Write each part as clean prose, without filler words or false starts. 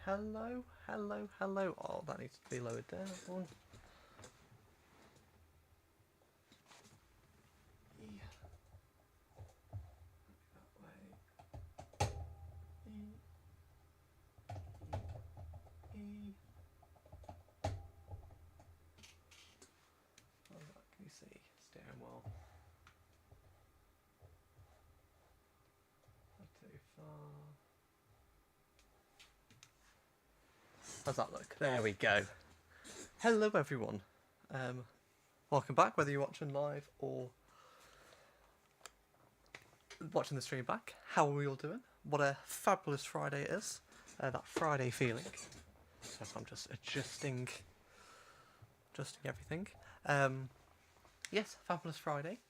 hello, hello, hello. Oh, that needs to be lowered down. One. That way. E. Oh, can you see? Steering wheel. Not too far. How's that look? There we go. Hello, everyone. Welcome back, whether you're watching live or watching the stream back. How are we all doing? What a fabulous Friday it is. That Friday feeling. So I'm just adjusting everything. Yes, fabulous Friday.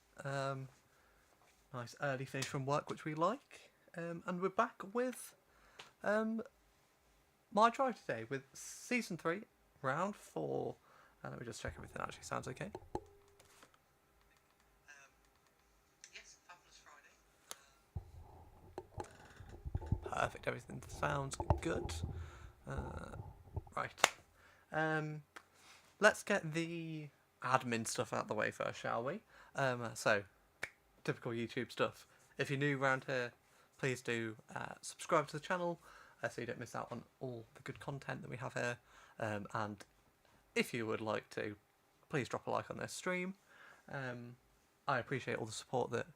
Nice early finish from work, which we like. And we're back with my drive today with season 3, round 4. Let me just check everything actually sounds okay. Yes, fabulous Friday. Perfect, everything sounds good. Right. Let's get the admin stuff out of the way first, shall we? So, typical YouTube stuff. If you're new around here, please do subscribe to the channel so you don't miss out on all the good content that we have here. And if you would like to, please drop a like on this stream. I appreciate all the support that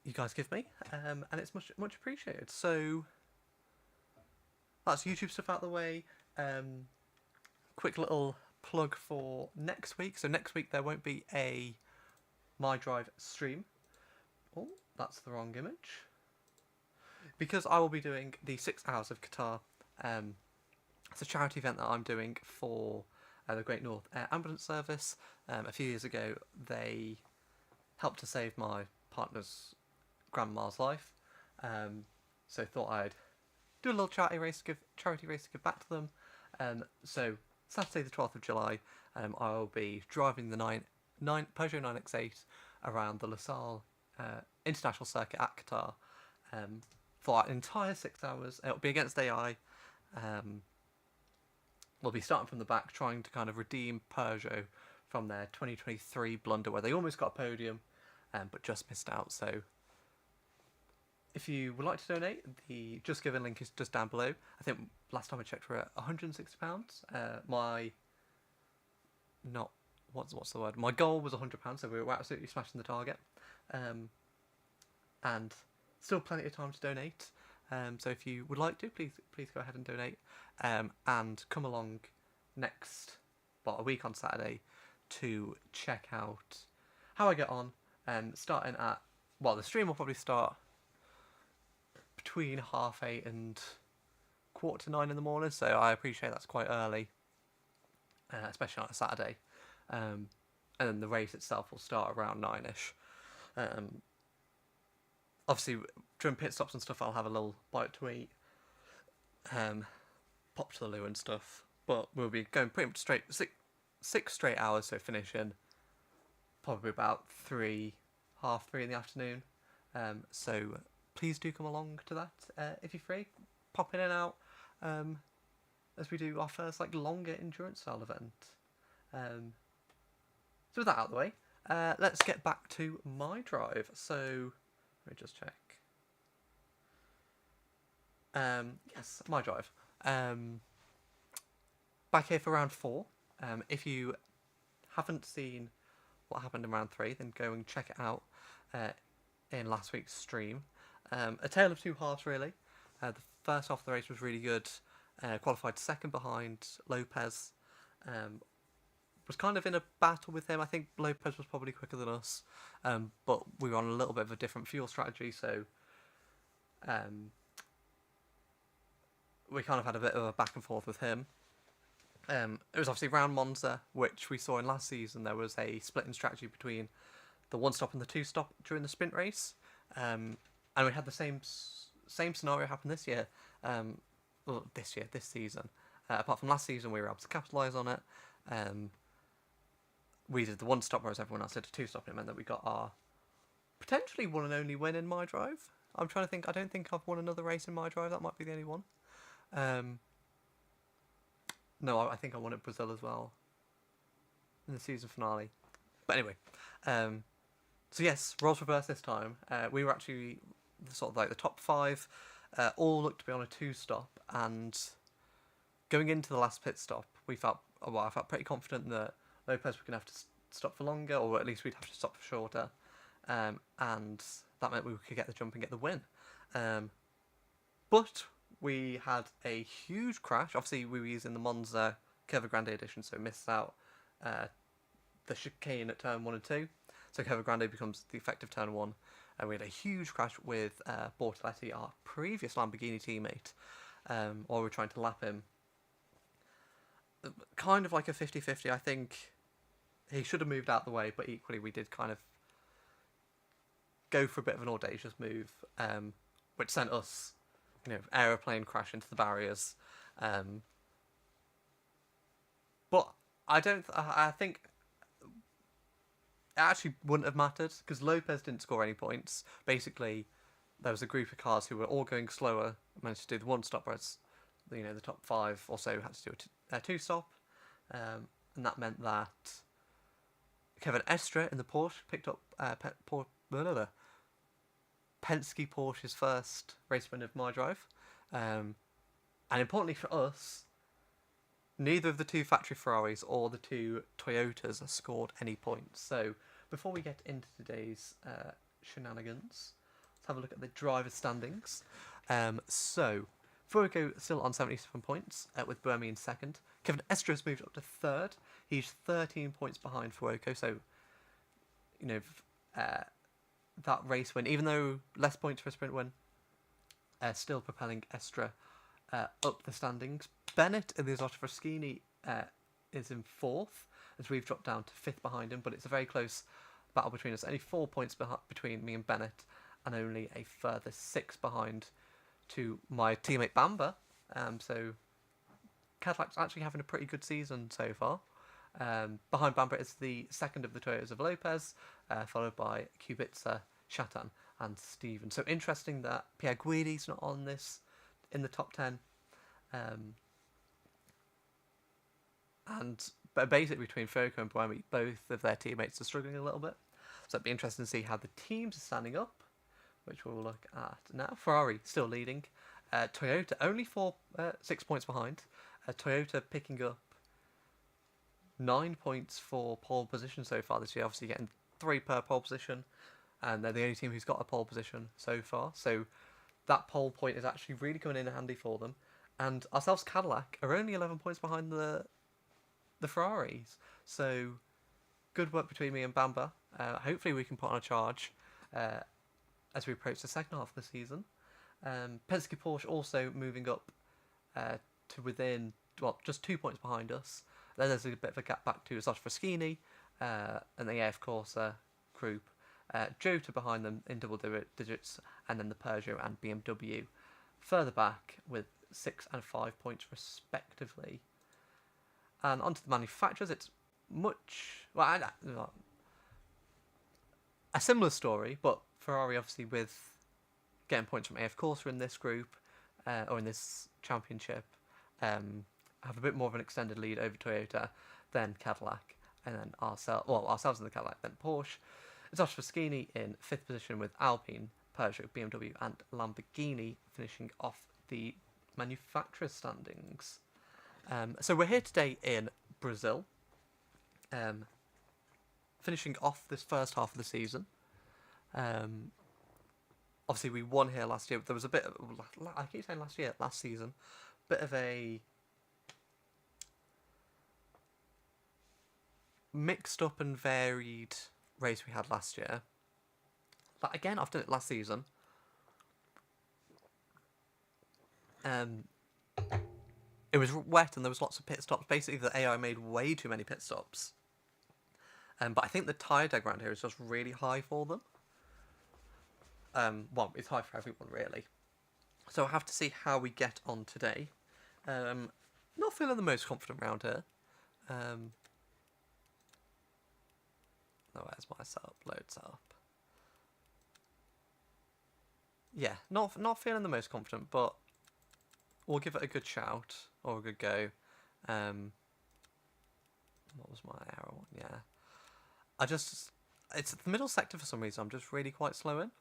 you guys give me, and it's much appreciated. So that's YouTube stuff out of the way. Quick little plug for next week. So next week there won't be a My Drive stream. Oh, that's the wrong image. Because I will be doing the 6 Hours of Qatar. It's a charity event that I'm doing for the Great North Air Ambulance Service. A few years ago, they helped to save my partner's grandma's life. So thought I'd do a little charity race to give back to them. So Saturday the 12th of July, I'll be driving the Peugeot 9X8 around the Lusail International Circuit at Qatar for an entire 6 hours. It'll be against AI. We'll be starting from the back, trying to kind of redeem Peugeot from their 2023 blunder where they almost got a podium, but just missed out. So if you would like to donate, the Just Giving link is just down below. I think last time I checked we're at £160. What's the word? My goal was £100, so we were absolutely smashing the target. And still plenty of time to donate. So if you would like to, please go ahead and donate. And come along a week on Saturday to check out how I get on. Starting at, the stream will probably start between 8:30 and 8:45 in the morning, so I appreciate that's quite early, especially on a Saturday. And then the race itself will start around 9ish. Obviously, during pit stops and stuff, I'll have a little bite to eat, pop to the loo and stuff. But we'll be going pretty much straight, six straight hours, so finishing probably about 3:30 in the afternoon. So please do come along to that if you're free. Pop in and out as we do our first longer endurance style event. So with that out of the way, let's get back to my drive. So let me just check. Yes, my drive. Back here for round 4. If you haven't seen what happened in round 3, then go and check it out in last week's stream. A tale of two halves, really. The first half of the race was really good. Qualified second behind Lopez. Was kind of in a battle with him. I think Lopez was probably quicker than us, but we were on a little bit of a different fuel strategy, so we kind of had a bit of a back and forth with him. It was obviously round Monza, which we saw in last season. There was a split in strategy between the 1-stop and the 2-stop during the sprint race, and we had the same scenario happen this year. This season. Apart from last season, we were able to capitalise on it. We did the 1-stop, whereas everyone else did a 2-stop, and it meant that we got our potentially one and only win in my drive. I'm trying to think. I don't think I've won another race in my drive. That might be the only one. No, I think I wanted Brazil as well in the season finale. But anyway, so yes, roles reversed this time. We were actually sort of like the top five. All looked to be on a two-stop, and going into the last pit stop, I felt pretty confident that Lopez were going to have to stop for longer, or at least we'd have to stop for shorter, and that meant we could get the jump and get the win. But we had a huge crash. Obviously, we were using the Monza Curva Grande edition, so missed out the chicane at turn 1 and 2. So Curva Grande becomes the effective turn 1. And we had a huge crash with Bortoletti, our previous Lamborghini teammate, while we were trying to lap him. Kind of like a 50-50, I think. He should have moved out the way, but equally we did kind of go for a bit of an audacious move, which sent us, aeroplane crash into the barriers. But I think it actually wouldn't have mattered because Lopez didn't score any points. Basically, there was a group of cars who were all going slower, managed to do the one stop, whereas the top 5 or so had to do a two stop, and that meant that Kevin Estre in the Porsche picked up Penske Porsche's first race win of my drive, and importantly for us, neither of the two factory Ferraris or the two Toyotas scored any points. So before we get into today's shenanigans, let's have a look at the driver standings. So Fuego still on 77 points, with Buemi in second. Kevin Estre has moved up to third. He's 13 points behind Fuego, so that race win, even though less points for a sprint win, still propelling Estre up the standings. Bennett in the Isotta Fraschini is in fourth, as we've dropped down to fifth behind him, but it's a very close battle between us. Only 4 points between me and Bennett, and only a further 6 behind to my teammate Bamba. So Cadillac's actually having a pretty good season so far. Behind Bamba is the second of the Toyotas of Lopez, followed by Kubica, Chatan, and Steven. So interesting that Pierre Guidi's not on this in the top 10. But basically between Foucault and Buemi, both of their teammates are struggling a little bit. So it'd be interesting to see how the teams are standing up, which we'll look at now. Ferrari still leading. Toyota only 6 points behind. Toyota picking up 9 points for pole position so far this year, obviously getting 3 per pole position, and they're the only team who's got a pole position so far. So that pole point is actually really coming in handy for them. And ourselves, Cadillac, are only 11 points behind the Ferraris. So good work between me and Bamba. Hopefully we can put on a charge as we approach the second half of the season. Penske Porsche also moving up to within, just 2 points behind us. Then there's a bit of a gap back to Isotta Fraschini and the AF Corsa group. Jota behind them in double digits, and then the Peugeot and BMW further back with 6 and 5 points respectively. And onto the manufacturers, it's a similar story, but Ferrari obviously with getting points from AF Corsa in this group, or in this championship, have a bit more of an extended lead over Toyota, then Cadillac, and then ourselves in the Cadillac, then Porsche. Isotta Fraschini in 5th position with Alpine, Peugeot, BMW and Lamborghini finishing off the manufacturers standings. So we're here today in Brazil, finishing off this first half of the season. Obviously we won here last year, but there was a bit of, I keep saying last season, bit of a mixed up and varied race we had last year. But again, I've done it last season. It was wet and there was lots of pit stops. Basically, the AI made way too many pit stops. But I think the tyre deg around here is just really high for them. It's high for everyone, really. So I'll have to see how we get on today. Not feeling the most confident round here. Where's my setup? Load setup. Yeah, not feeling the most confident, but we'll give it a good shout or a good go. What was my arrow one? Yeah. It's the middle sector for some reason. I'm just really quite slow in.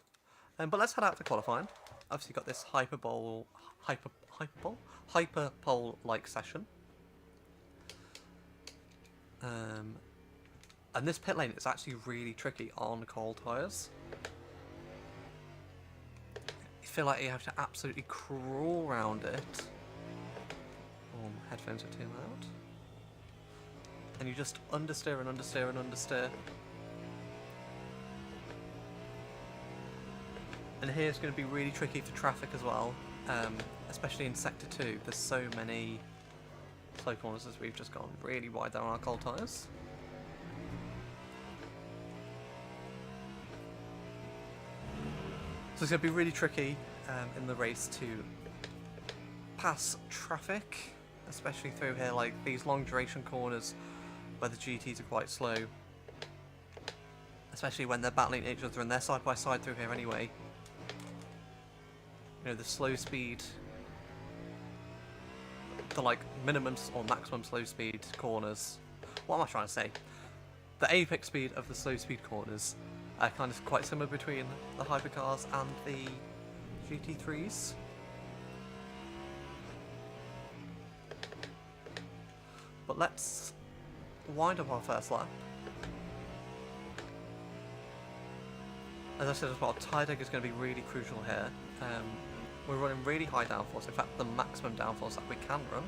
But let's head out to qualifying. Obviously got this hyperpole like session. And this pit lane is actually really tricky on cold tyres. You feel like you have to absolutely crawl around it. Oh, my headphones are too loud. And you just understeer and understeer and understeer. And here's going to be really tricky for traffic as well, especially in Sector 2. There's so many slow corners as we've just gone really wide there on our cold tyres. So it's going to be really tricky in the race to pass traffic, especially through here, like these long duration corners where the GTs are quite slow. Especially when they're battling each other and they're side by side through here anyway. You know, the slow speed, the like minimum or maximum slow speed corners. What am I trying to say? The apex speed of the slow speed corners are kind of quite similar between the hypercars and the GT3s. But let's wind up our first lap. As I said as well, tyre deck is going to be really crucial here. We're running really high downforce, in fact the maximum downforce that we can run.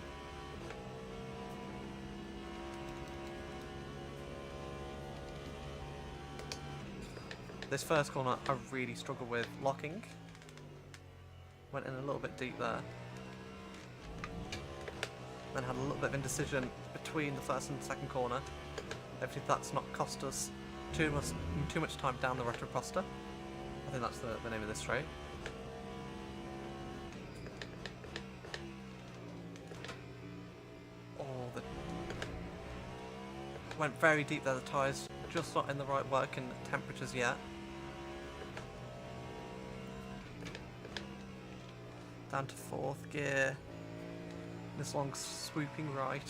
This first corner I really struggle with locking. Went in a little bit deep there. Then had a little bit of indecision between the first and second corner. Hopefully that's not cost us too much time down the retroproster. I think that's the name of this straight. Went very deep there, the tyres just not in the right working temperatures yet. Down to fourth gear. This long swooping right.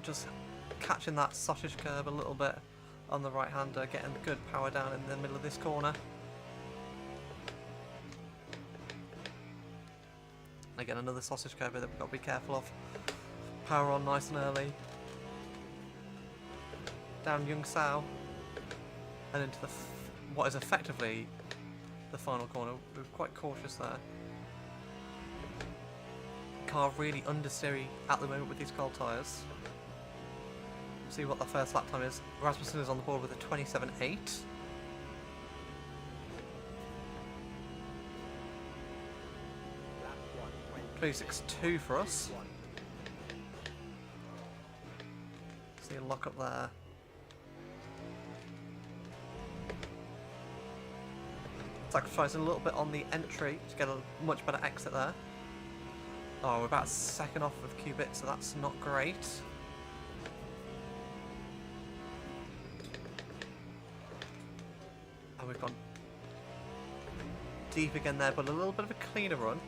Just catching that sausage curve a little bit on the right hander, getting good power down in the middle of this corner. Again, another sausage curve that we've got to be careful of. Power on nice and early. Down Young Sao. And into what is effectively the final corner. We're quite cautious there. Car really understeery at the moment with these cold tyres. See what the first lap time is. Rasmussen is on the board with a 27.8. 26.2 for us. See a lock up there. Sacrificing a little bit on the entry to get a much better exit there. Oh, we're about a second off with Qubit, so that's not great. And we've gone deep again there, but a little bit of a cleaner run.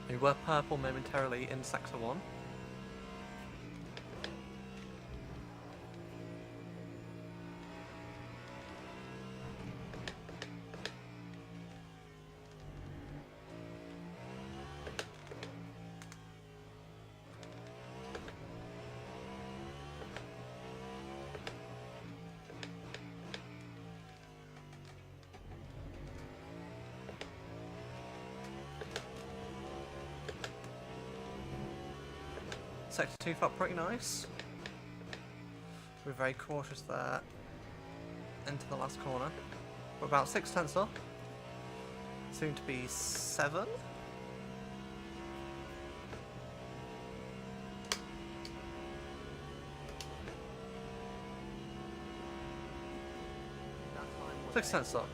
We were purple momentarily in Sector 1. Sector 2 felt pretty nice. We're very cautious there. Into the last corner. We're about 6 tenths up. Soon to be 7. Six tenths up.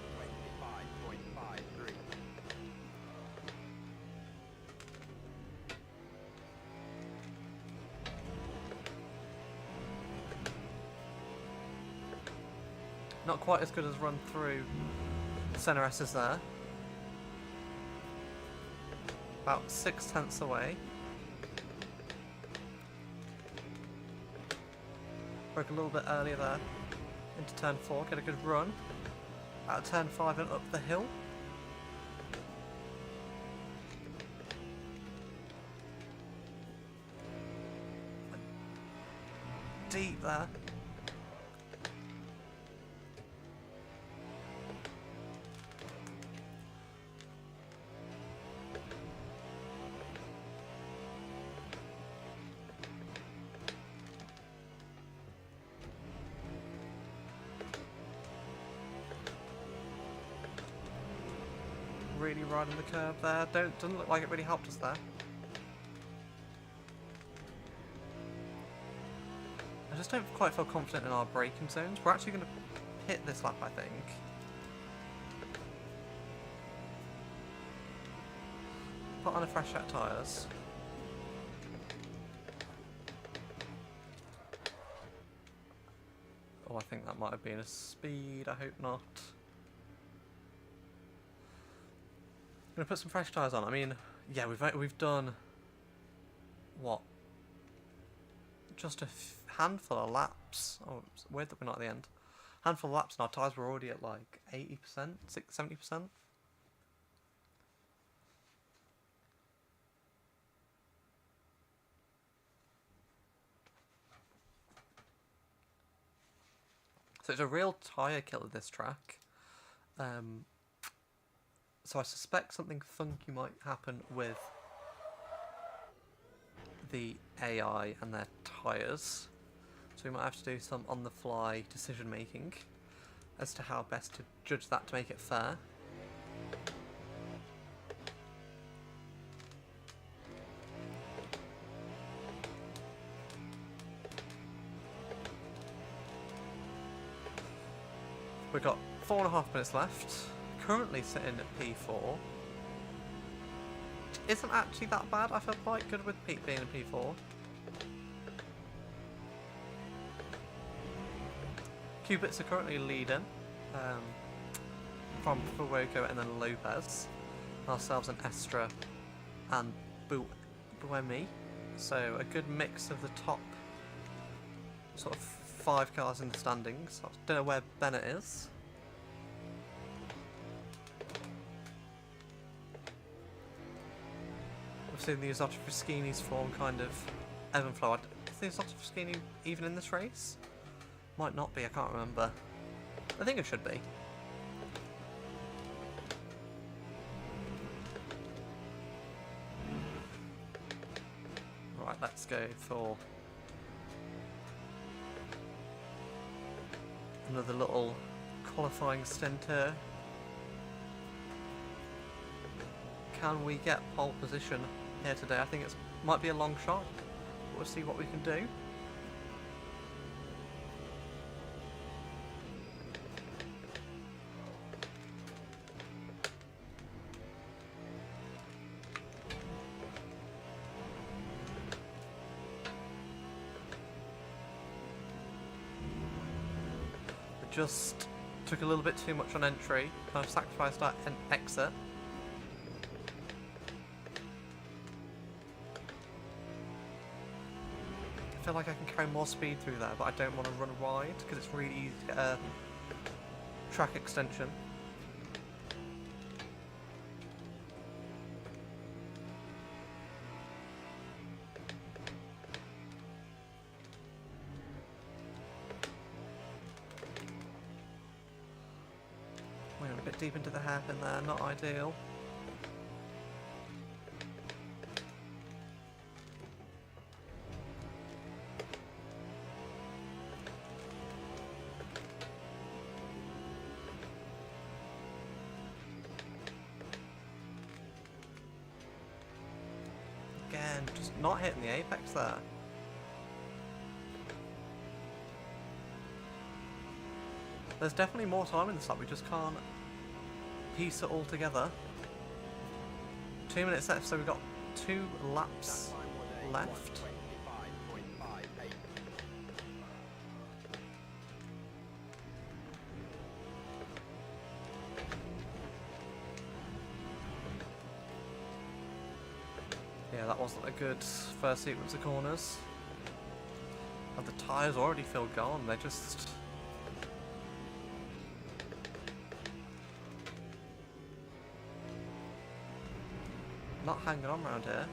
Not quite as good as run through Center S is there. About 6/10 away. Broke a little bit earlier there. Into turn 4, get a good run. Out of turn 5 and up the hill. Deep there. Really riding the curb there. Doesn't look like it really helped us there. I just don't quite feel confident in our braking zones. We're actually going to hit this lap, I think. Put on a fresh set of tyres. Oh, I think that might have been a speed. I hope not. I'm gonna put some fresh tyres on. I mean, yeah, we've done what? Just a handful of laps. Oh, it's weird that we're not at the end. Handful of laps and our tyres were already at like 80%, 70%. So it's a real tyre killer, this track. So I suspect something funky might happen with the AI and their tyres. So we might have to do some on-the-fly decision making as to how best to judge that to make it fair. We've got 4.5 minutes left. Currently sitting at P4. Isn't actually that bad. I feel quite good with Pete being in P4. Cubits are currently leading from Fuego and then Lopez. Ourselves and Estra and Buemi. So a good mix of the top sort of 5 cars in the standings. I don't know where Bennett is. We've seen the Isotta Fraschini's form kind of ebb and flow. Is the Isotta Fraschini even in this race? Might not be, I can't remember. I think it should be. Right, let's go for another little qualifying stint here. Can we get pole position here today? I think it might be a long shot. We'll see what we can do. We just took a little bit too much on entry. Kind of sacrificed our exit. I feel like I can carry more speed through there, but I don't want to run wide because it's really easy to get a track extension. We're a bit deep into the hairpin there, not ideal. Again, just not hitting the apex there. There's definitely more time in this lap, we just can't piece it all together. 2 minutes left, so we've got 2 laps left. Yeah, that wasn't a good first sequence of corners. And the tyres already feel gone, they're just... not hanging on around here.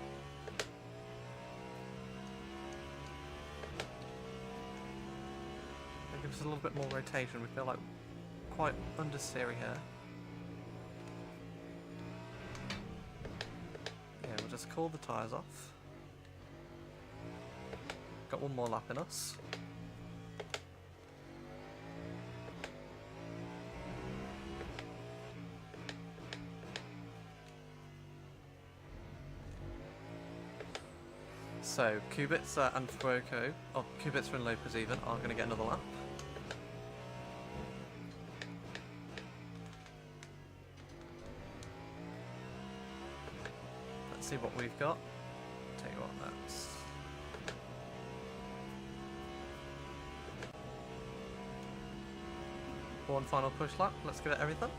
That gives us a little bit more rotation, we feel like quite understeery here. Yeah, we'll just cool the tyres off. Got one more lap in us. So, Kubica and Fuoco, or Kubica and Lopez even, are going to get another lap. Let's see what we've got. Tell you what, that's... one final push lap, let's give it everything.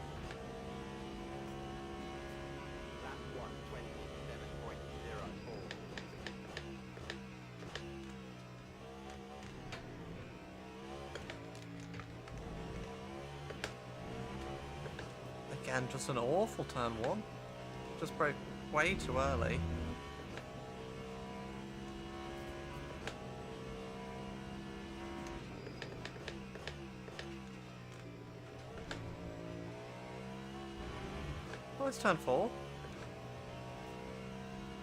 Again, just an awful turn one. Just broke way too early. Well, it's turn 4.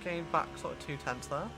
Gained back sort of 2/10 there.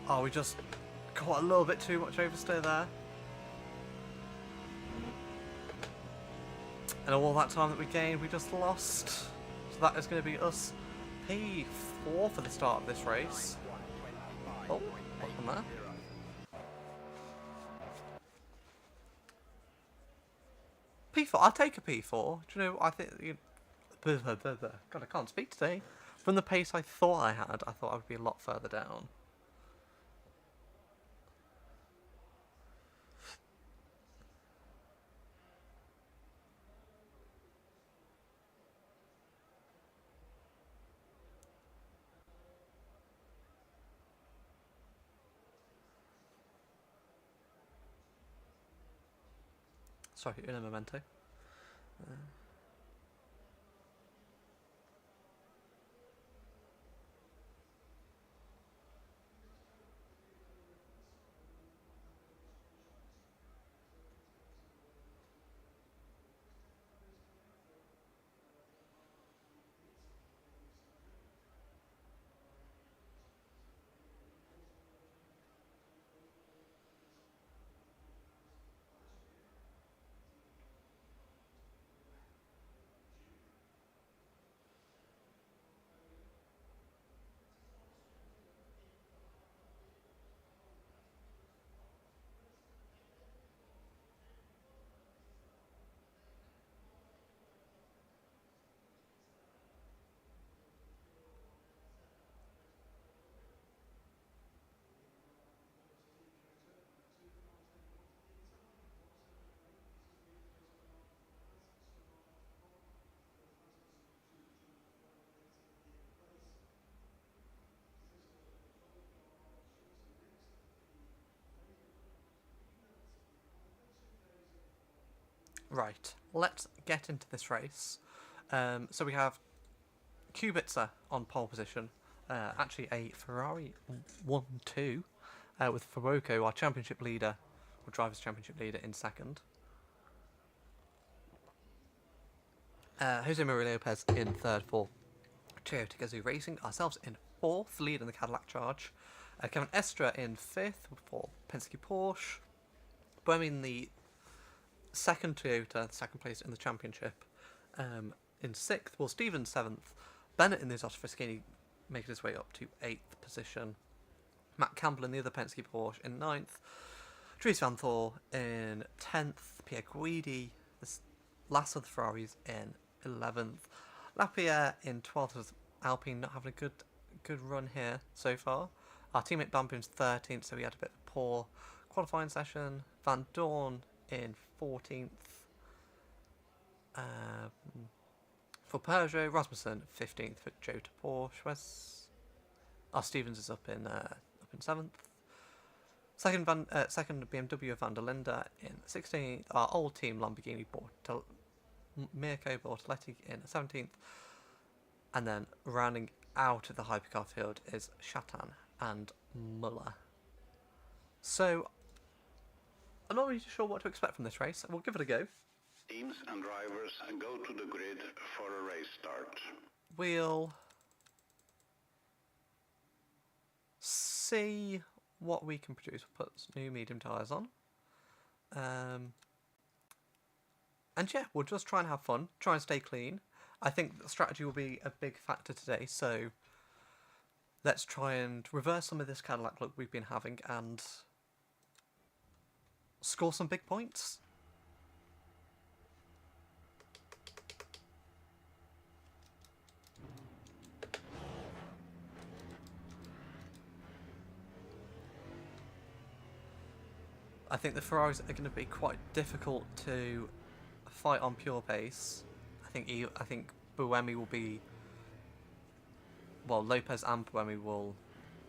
Oh, we just got a little bit too much oversteer there. And all that time that we gained, we just lost. So that is going to be us P4 for the start of this race. Oh, what's on there? P4, I'll take a P4. Do you know, I think... God, I can't speak today. From the pace I thought I had, I thought I would be a lot further down. Sorry, in a memento. Right, let's get into this race. So we have Kubica on pole position, actually a Ferrari 1-2, with Fuoco, our championship leader, or Drivers' Championship leader, in second. Jose Maria Lopez in third for Toyota Gazoo Racing, ourselves in fourth, leading the Cadillac Charge. Kevin Estra in fifth for Penske Porsche. Bohemian the second Toyota, second place in the championship. In sixth, Will Stevens seventh. Bennett in the Exotic Freschini making his way up to eighth position. Matt Campbell in the other Penske Porsche in ninth. Dries Van Thor in 10th. Pierre Guidi, the last of the Ferraris, in 11th. Lapierre in 12th with Alpine, not having a good run here so far. Our teammate Bampin's 13th, so he had a bit of a poor qualifying session. Van Dorn in 14th. For Peugeot, Rasmussen 15th for Joe to Porsche. Stevens is up in 7th. Second BMW Van der Linde in 16th. Our old team Lamborghini Mirko Bortoletti in 17th. And then rounding out of the hypercar field is Chatan and Muller. So I'm not really sure what to expect from this race. We'll give it a go. Teams and drivers go to the grid for a race start. We'll see what we can produce. We'll put new medium tyres on. And yeah, we'll just try and have fun, try and stay clean. I think the strategy will be a big factor today, so let's try and reverse some of this Cadillac look we've been having and score some big points. I think the Ferraris are going to be quite difficult to fight on pure pace. I think Buemi will be... Well, Lopez and Buemi will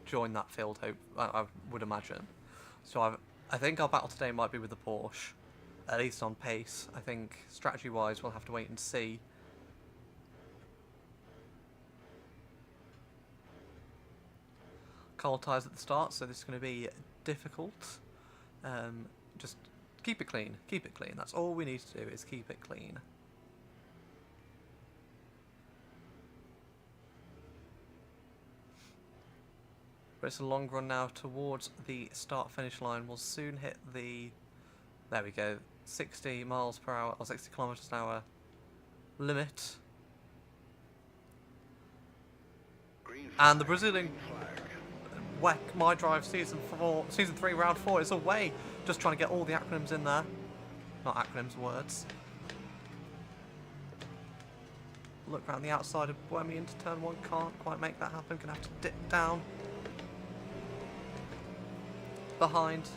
join that field, I would imagine. So I think our battle today might be with the Porsche, at least on pace. I think strategy-wise we'll have to wait and see. Cold tyres at the start, so this is going to be difficult. Just keep it clean, that's all we need to do, is keep it clean. But it's a long run now towards the start-finish line. We'll soon hit the, there we go, 60 miles per hour, or 60 kilometers an hour limit. And the Brazilian WEC My Drive Season 3 Round 4 is away. Just trying to get all the acronyms in there. Not acronyms, words. Look around the outside of Buemi into turn 1. Can't quite make that happen. Gonna have to dip down behind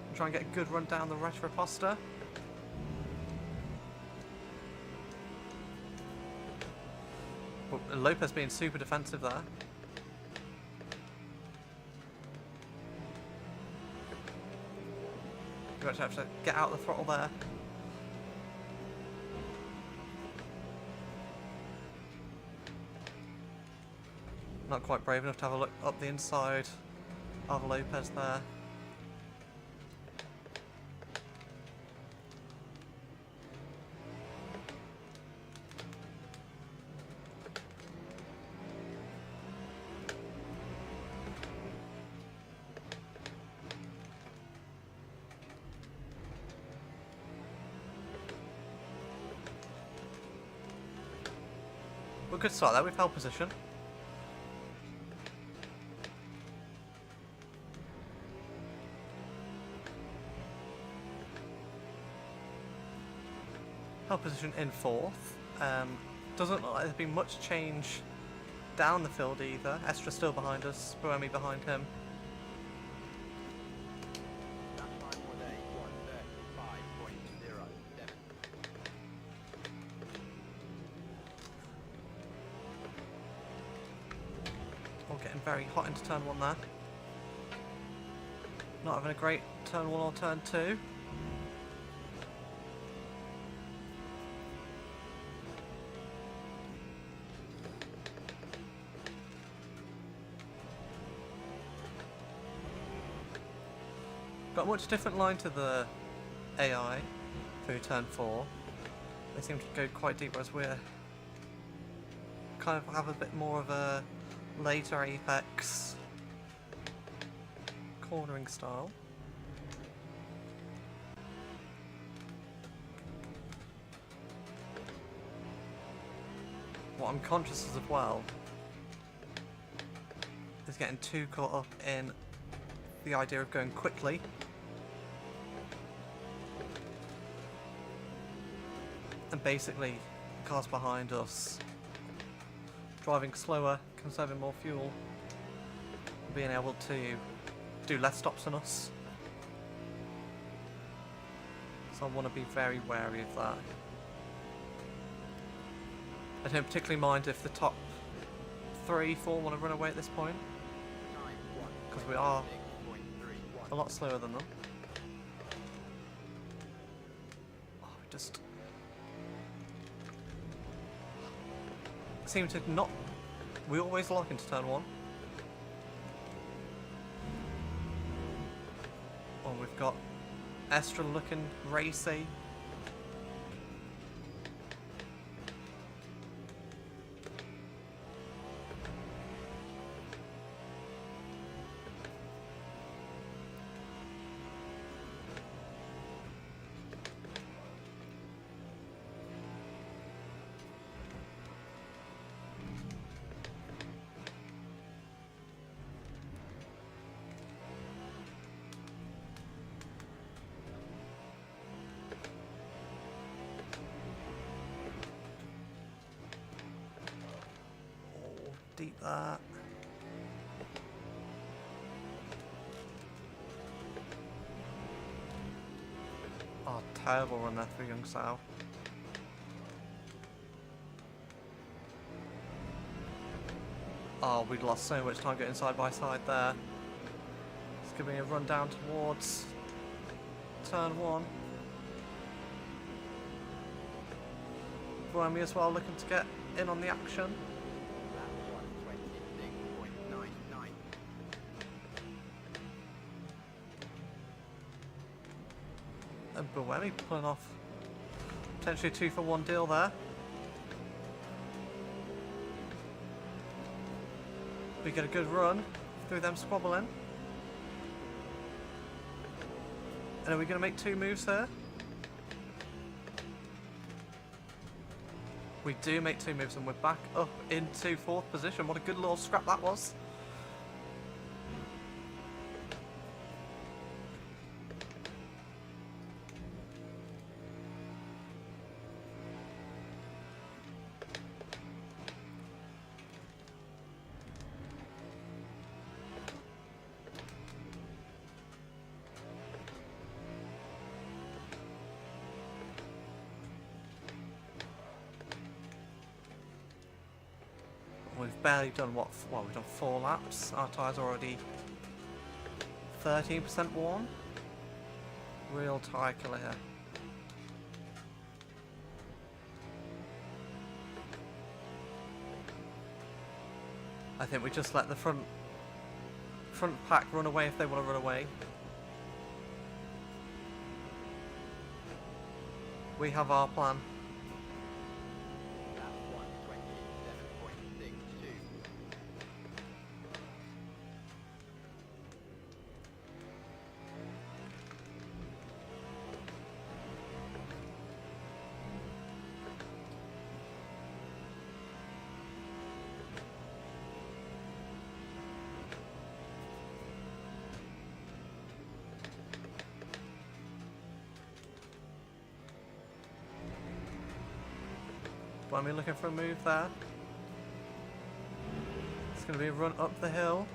and try and get a good run down the Retroposta. Lopez being super defensive there. You actually have to get out the throttle there. Not quite brave enough to have a look up the inside of Lopez there. Well, good start there, we've held position. Held position in 4th. Doesn't look like there's been much change down the field either. Estra still behind us, Buemi behind him. Getting very hot into turn 1 there. Not having a great turn 1 or turn 2. Got a much different line to the AI through turn 4. They seem to go quite deep, whereas we're kind of have a bit more of a later apex cornering style. what I'm conscious of as well is getting too caught up in the idea of going quickly. And basically, the cars behind us driving slower, conserving more fuel, being able to do less stops than us. So I want to be very wary of that. I don't particularly mind if the top 3, 4 want to run away at this point, because we are a lot slower than them. Oh, we just seem to not... We always lock into turn 1. Oh, we've got Estra looking racy. Deep that. Oh, terrible run there for young Sal. Oh, we'd lost so much time getting side by side there. It's giving me a run down towards turn 1. Brimy as well, looking to get in on the action. And Buemi pulling off potentially a 2-for-1 deal there. We get a good run through them squabbling. And are we going to make 2 moves here? We do make 2 moves and we're back up into 4th position. What a good little scrap that was. We've barely done what? Well, we've done 4 laps. Our tyres are already 13% worn. Real tyre killer here. I think we just let the front pack run away if they want to run away. We have our plan. When we're looking for a move there. It's going to be a run up the hill.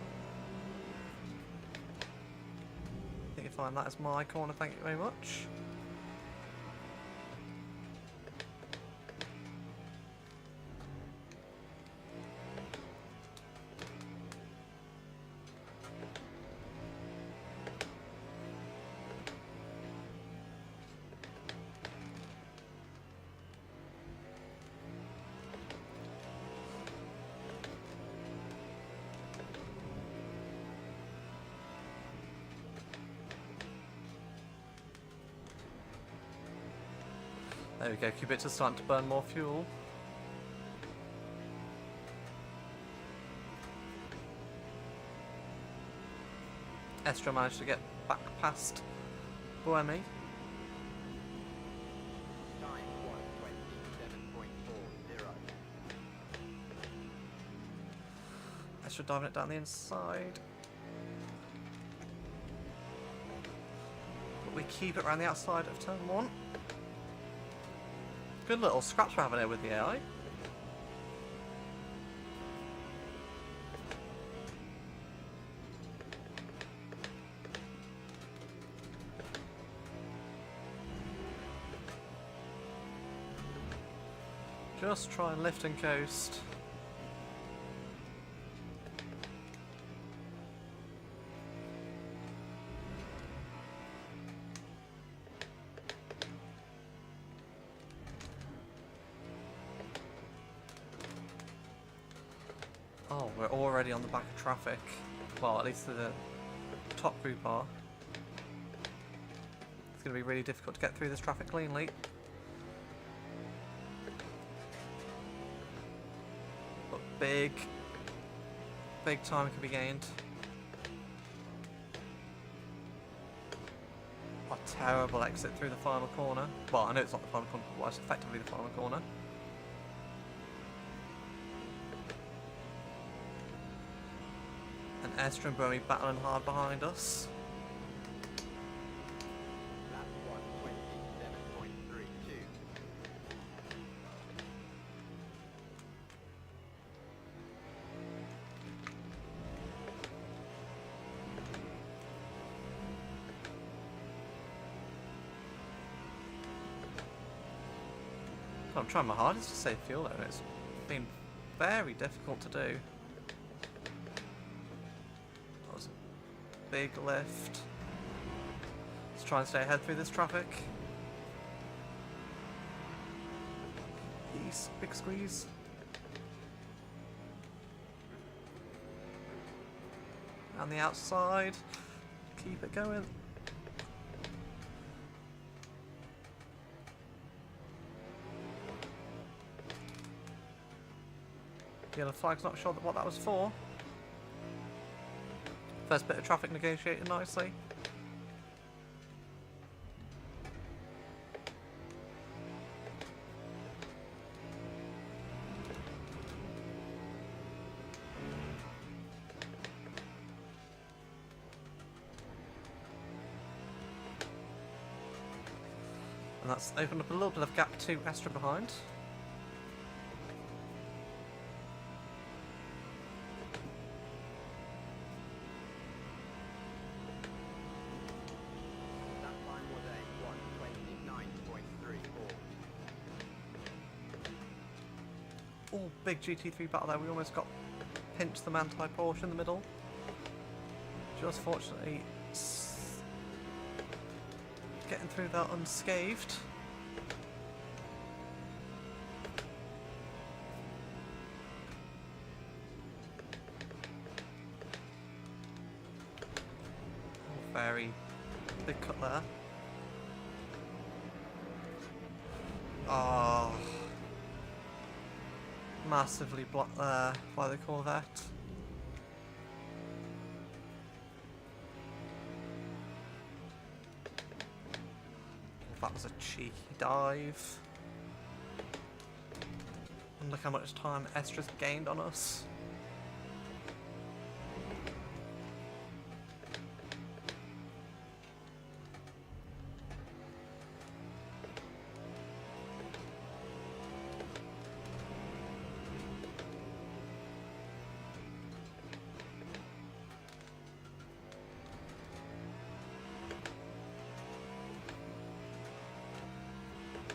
I think you find that as my corner, thank you very much. There we go, Kubita's starting to burn more fuel. Estra managed to get back past Buemi. Extra diving it down the inside. But we keep it around the outside of turn 1. Good little scraps we're having here with the AI. Just try and lift and coast. Oh, we're already on the back of traffic. Well, at least the top group are. It's going to be really difficult to get through this traffic cleanly. But big time can be gained. A terrible exit through the final corner. Well, I know it's not the final corner, but it's effectively the final corner. And Esther and Bowie battling hard behind us. I'm trying my hardest to save fuel though, and it's been very difficult to do. That was a big lift. Let's try and stay ahead through this traffic. Yes, big squeeze. And the outside. Keep it going. Yellow flag's not sure what that was for. First bit of traffic negotiated nicely. And that's opened up a little bit of gap to Astra behind. Oh, big GT3 battle there. We almost got pinched the Manti Porsche in the middle. Just fortunately getting through that unscathed. Oh, very big cut there. Oh. Massively blocked there by the Corvette. That was a cheeky dive. And look how much time Estra's gained on us.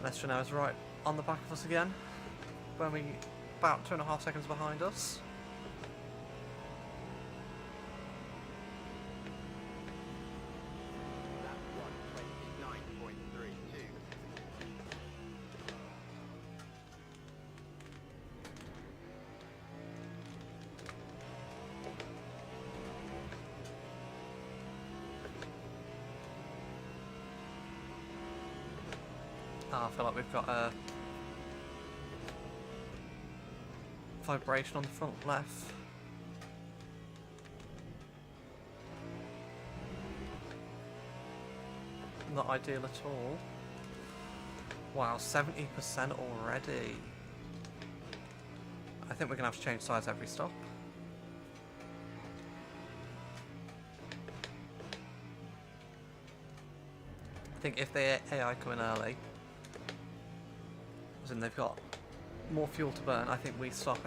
Estra now is right on the back of us again, when we about 2.5 seconds behind us. I feel like we've got a vibration on the front left. Not ideal at all. Wow, 70% already. I think we're going to have to change sides every stop. think if the AI come in early, as in they've got more fuel to burn, I think we stop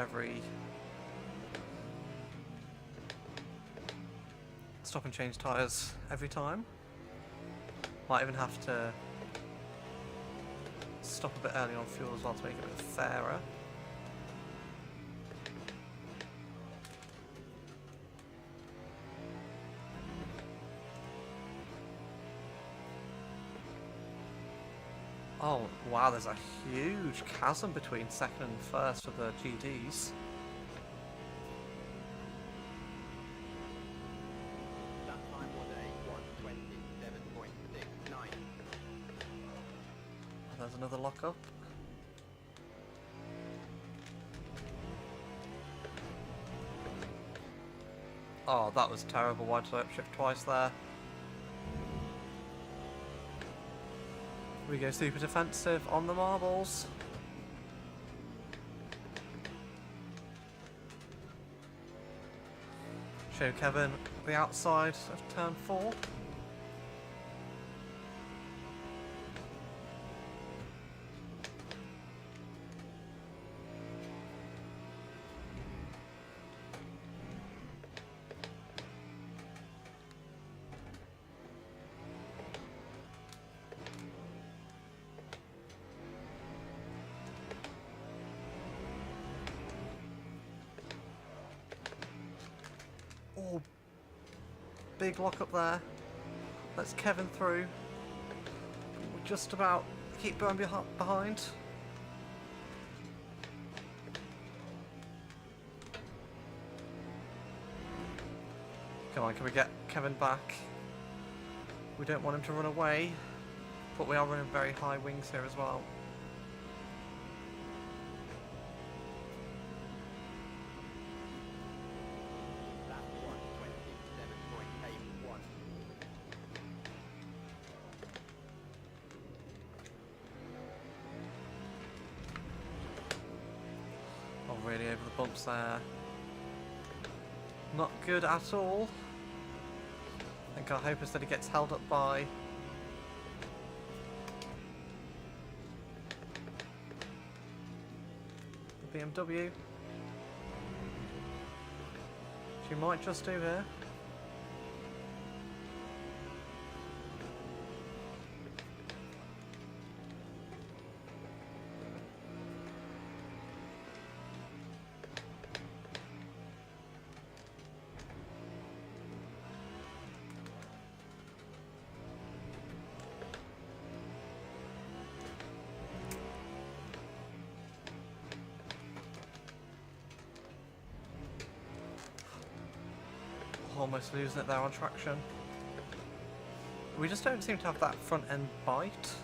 and change tyres every time. Might even have to stop a bit early on fuel as well to make it a bit fairer. Oh wow, there's a huge chasm between second and first for the GDs. That time was a 1:27.69. There's another lockup. Oh, that was terrible. Why did I upshift twice there? We go super defensive on the marbles. Show Kevin the outside of turn 4. Oh, big lock up there. Let's Kevin through. We'll just about keep going behind. Come on, can we get Kevin back? We don't want him to run away, but we are running very high wings here as well. That 1:27.81. Oh, really over the bumps there. Not good at all. I think our hope is that he gets held up by the BMW. She might just do here. Almost losing it there on traction. We just don't seem to have that front end bite.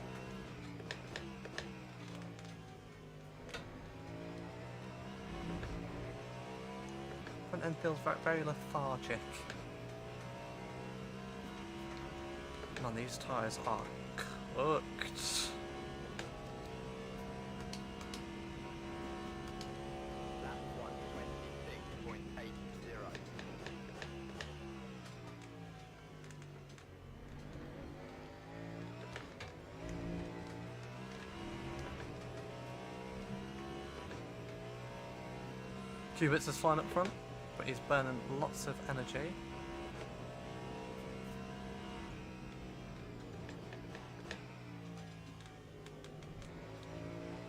Front end feels very lethargic. Man, these tyres are cooked. That 1:26.80. Cubits is flying up front, but he's burning lots of energy.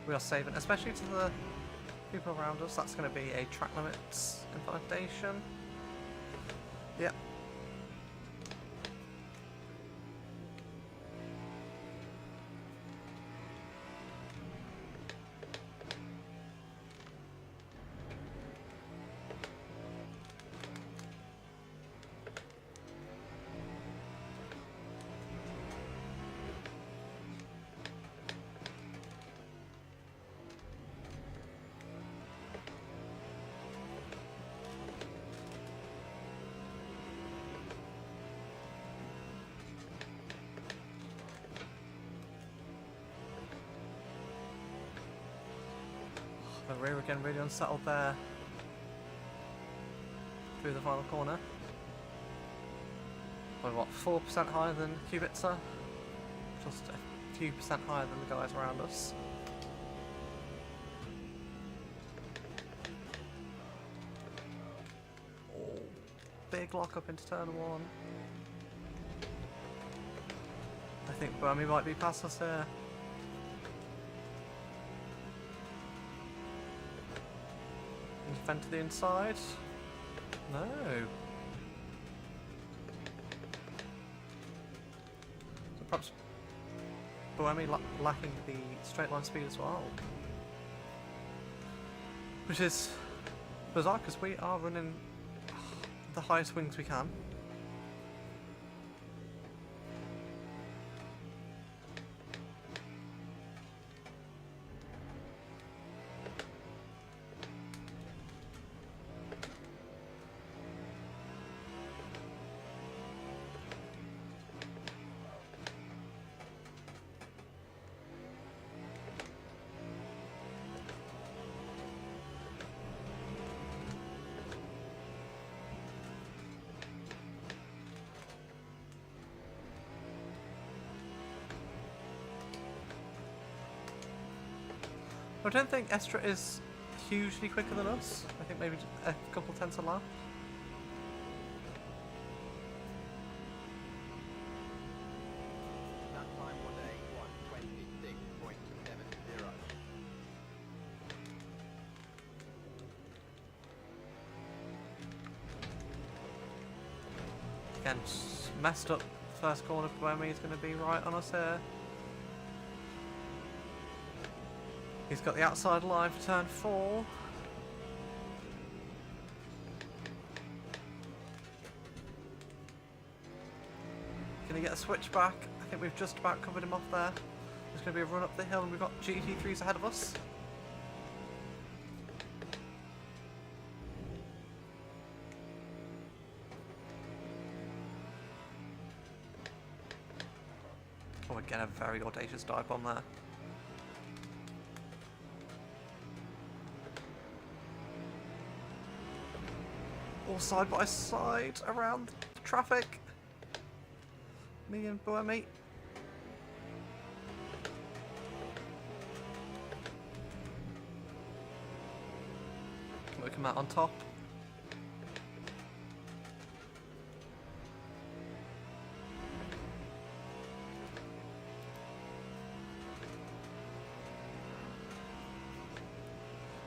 We are saving, especially to the people around us. That's going to be a track limits invalidation. Yep. The rear again really unsettled there through the final corner. We're what, 4% higher than Kubica? just a few percent higher than the guys around us. Oh, big lock up into turn 1. I think Burmy might be past us here. Vent to the inside. No. So perhaps Boemi lacking the straight line speed as well. Which is bizarre because we are running the highest wings we can. I don't think Estra is hugely quicker than us. I think maybe a couple tenths a lap. That time was a 1:26.70. Again, messed up first corner. Boemi is going to be right on us here. He's got the outside line for turn 4. Can he get a switch back? I think we've just about covered him off there. There's going to be a run up the hill and we've got GT3s ahead of us. Oh, again, a very audacious dive bomb there. All side by side around the traffic. Me and Boemi. We come out on top.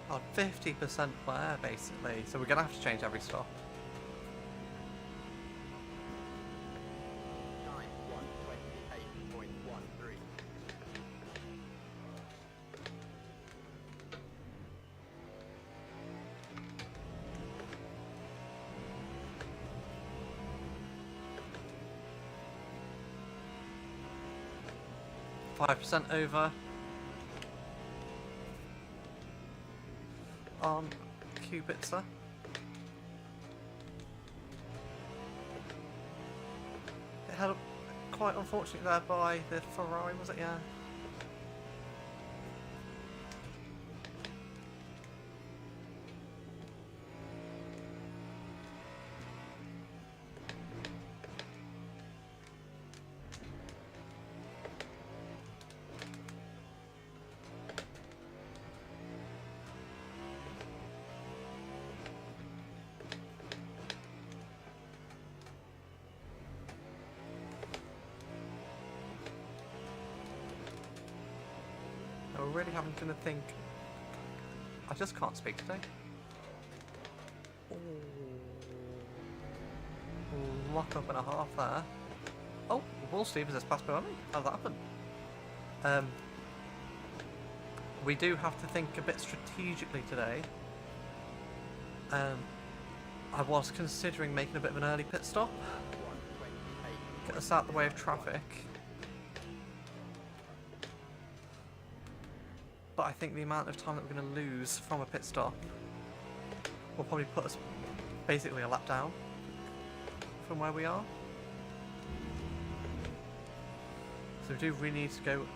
On 50% wear, basically, so we're gonna have to change every stop. Time 1:28.13. 5% over on Kubitzer. It held up quite unfortunately there by the Ferrari, was it? Yeah. We're really having to think. I just can't speak today. Ooh. Lock up and a half there. Oh, Wall Stevens has passed by me. How'd that happen? We do have to think a bit strategically today. I was considering making a bit of an early pit stop. Get us out the way of traffic. But I think the amount of time that we're going to lose from a pit stop will probably put us basically a lap down from where we are. So we do really need to go.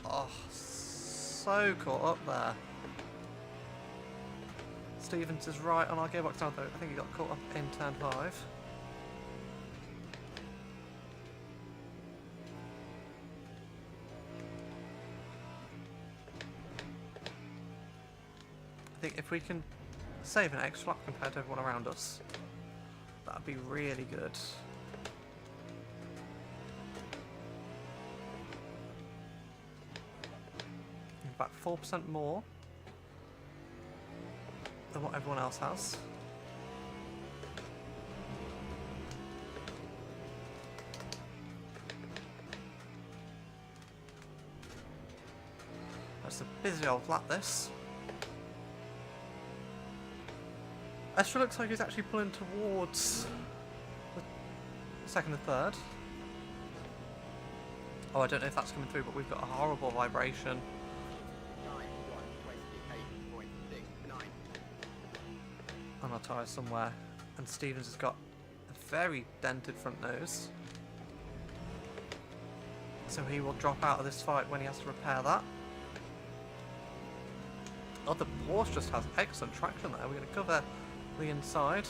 Oh, so caught up there. Stevens is right on our gearbox now, though. I think he got caught up in turn 5. I think if we can save an extra lap compared to everyone around us, that'd be really good. About 4% more than what everyone else has. That's a busy old lap, this. Estra looks like he's actually pulling towards the second and third. Oh, I don't know if that's coming through, but we've got a horrible vibration. On our tyres somewhere, and Stevens has got a very dented front nose, so he will drop out of this fight when he has to repair that. Oh, the Porsche just has excellent traction there. We're going to cover the inside.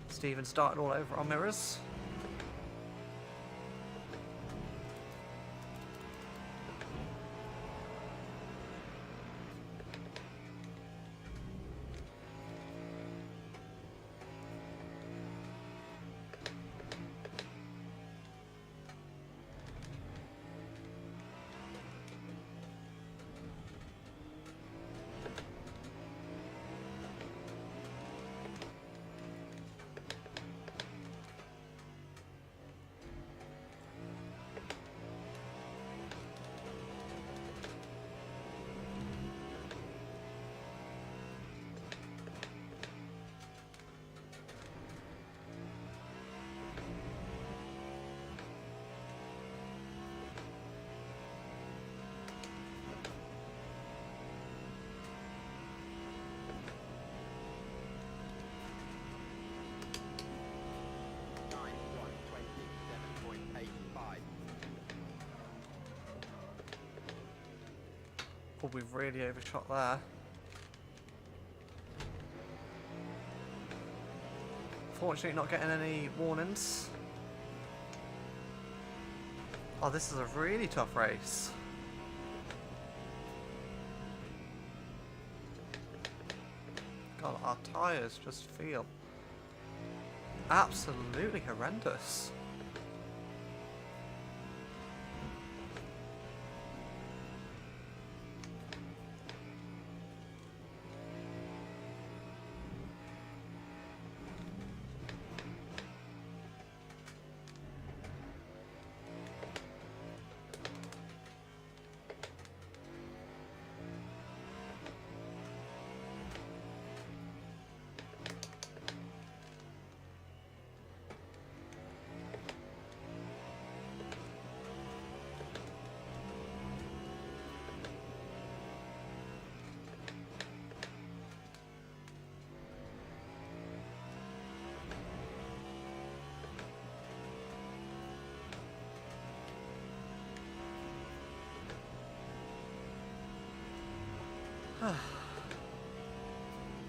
Stevens started all over our mirrors. Oh, we've really overshot there. Fortunately, not getting any warnings. Oh, this is a really tough race. God, our tyres just feel absolutely horrendous.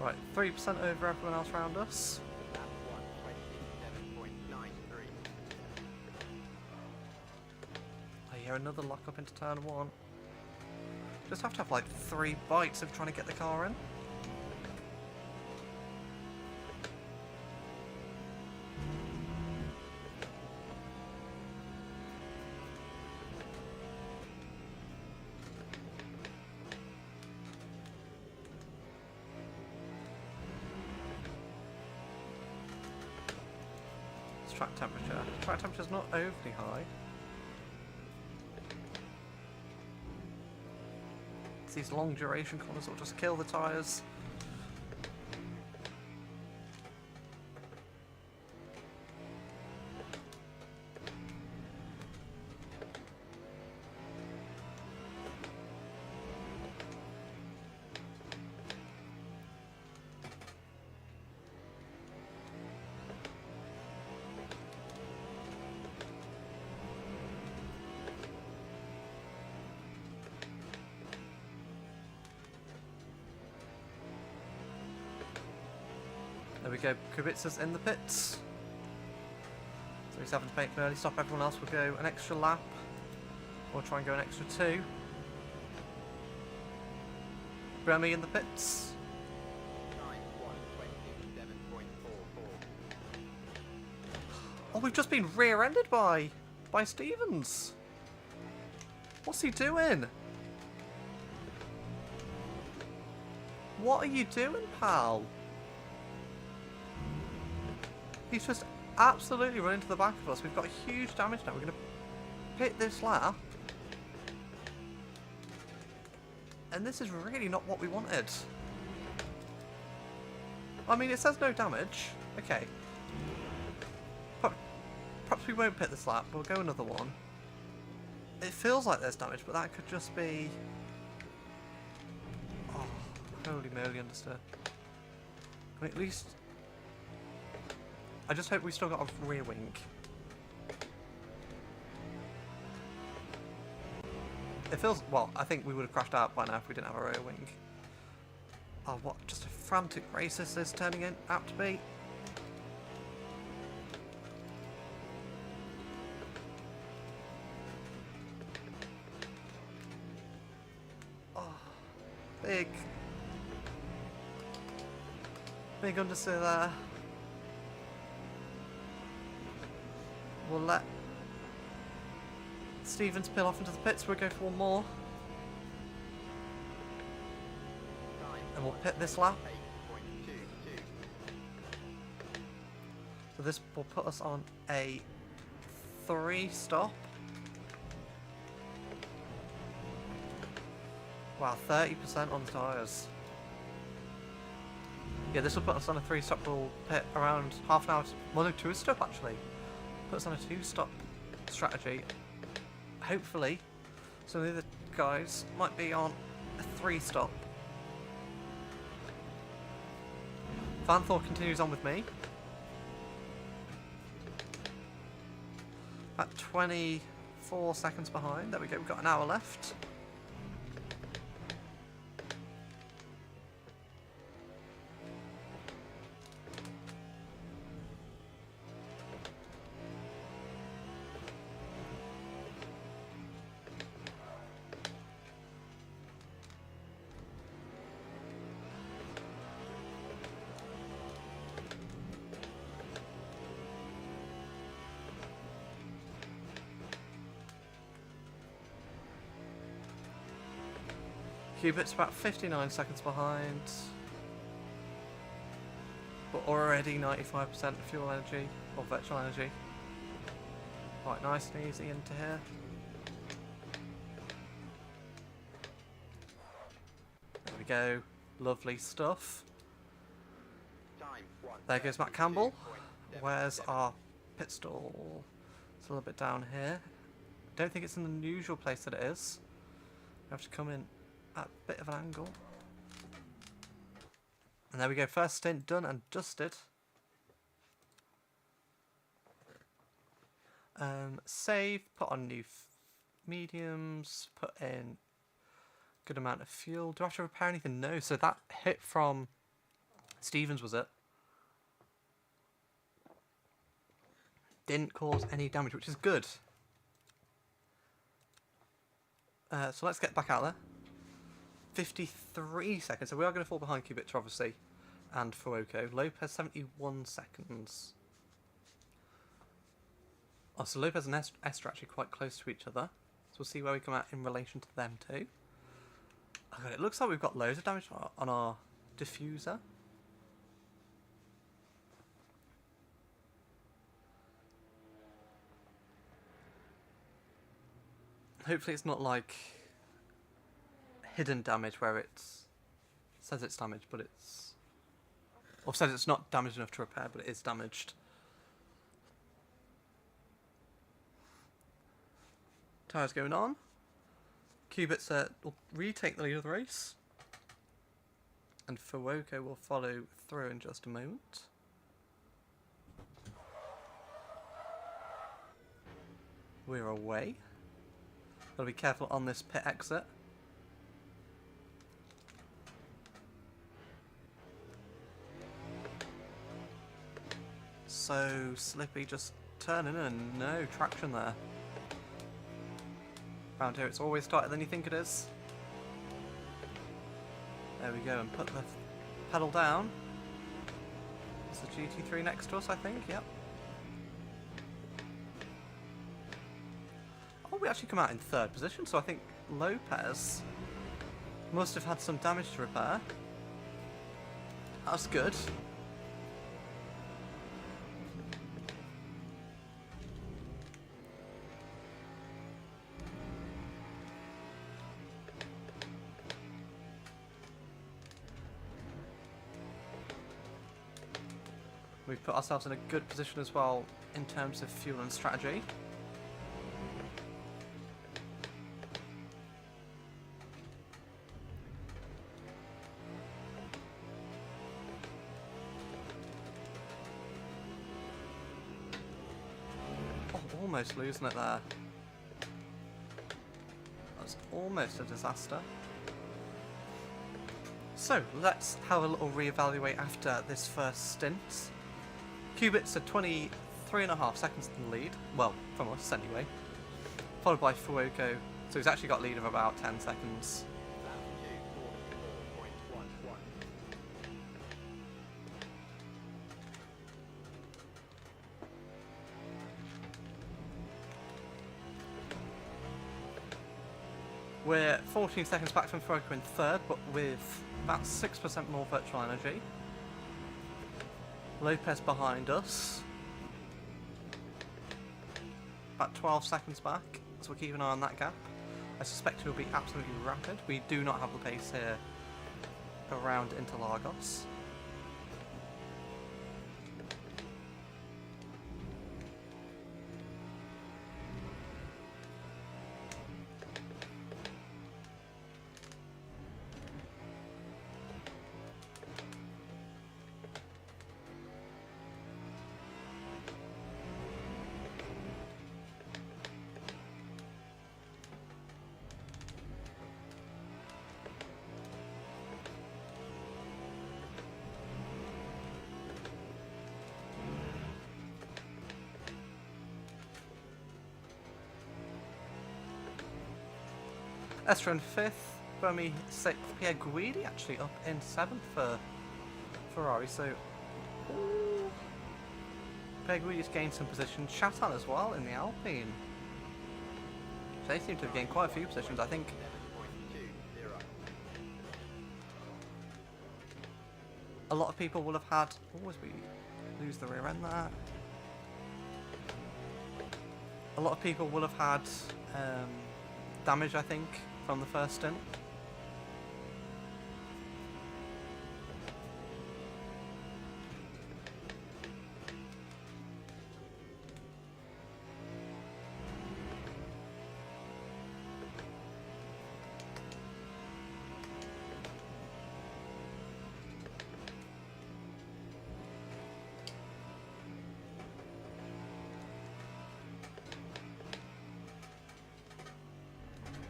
Right, 3% over everyone else around us. I hear another lock up into turn 1. Just have to have like 3 bites of trying to get the car in. Track temperature. Track temperature's not overly high. It's these long duration corners that will just kill the tyres. There we go, Kubitsa's in the pits. So he's having to make an early stop. Everyone else will go an extra lap. Or try and go an extra 2. Remy in the pits. Time 1:27.44. Oh, we've just been rear-ended by Stevens. What's he doing? What are you doing, pal? He's just absolutely running to the back of us. We've got huge damage now. We're going to pit this lap. And this is really not what we wanted. I mean, it says no damage. Okay. Perhaps we won't pit this lap. We'll go another one. It feels like there's damage, but that could just be... Oh, holy moly, understood. I mean, at least... I just hope we still got a rear wing. It feels... Well, I think we would have crashed out by now if we didn't have a rear wing. Oh, what just a frantic race this is turning out to be. Big understeer there. We'll let Stevens peel off into the pits. We'll go for one more. And we'll pit this lap. 8.22. So this will put us on a 3 stop. Wow, 30% on the tyres. Yeah, this will put us on a 3 stop. We'll pit around half an hour. Well, no, 2 stop actually. Put us on a 2 stop strategy. Hopefully, some of the other guys might be on a 3 stop. Vanthor continues on with me. At 24 seconds behind. There we go, we've got an hour left. Cubit's about 59 seconds behind, but already 95% fuel energy, or virtual energy. Right, nice and easy into here. There we go, lovely stuff. Time There goes Matt Campbell. 1:32.77. Where's our pit stall? It's a little bit down here. Don't think it's in the usual place that it is. We have to come in at a bit of an angle. And there we go, first stint done and dusted. Save, put on new mediums, put in good amount of fuel. Do I have to repair anything? No, so that hit from Stevens, was it? Didn't cause any damage, which is good. So let's get back out there. 53 seconds, so we are going to fall behind Kubica, obviously, and Fuoco. Lopez, 71 seconds. Oh, so Lopez and Esther are actually quite close to each other. So we'll see where we come out in relation to them too. Oh God, it looks like we've got loads of damage on our diffuser. Hopefully it's not like hidden damage where it says it's damaged, but it's... Or says it's not damaged enough to repair, but it is damaged. Tyres going on. Kubica will retake the lead of the race. And Fuoco will follow through in just a moment. We're away. Gotta be careful on this pit exit. so slippy, just turning in and no traction there. Around here it's always tighter than you think it is. There we go, and put the pedal down. There's the GT3 next to us, I think, yep. Oh, we actually come out in 3rd position, so I think Lopez must have had some damage to repair. That's good. We've put ourselves in a good position as well in terms of fuel and strategy. Oh, almost losing it there. That's almost a disaster. So, let's have a little reevaluate after this first stint. Cubits are 23.5 seconds in the lead, well, from us anyway. Followed by Fuoco, so he's actually got a lead of about 10 seconds. We're 14 seconds back from Fuoco in 3rd, but with about 6% more virtual energy. Lopez behind us. About 12 seconds back, so we'll keep an eye on that gap. I suspect it will be absolutely rapid. We do not have the pace here around Interlagos. Esther in 5th, Burmy 6th, Pierre Guidi actually up in 7th for Ferrari, so ooh. Pierre Guidi's gained some position, Chatan as well in the Alpine. They seem to have gained quite a few positions, I think. A lot of people will have had, as we lose the rear end there. A lot of people will have had damage, I think, from the first stint.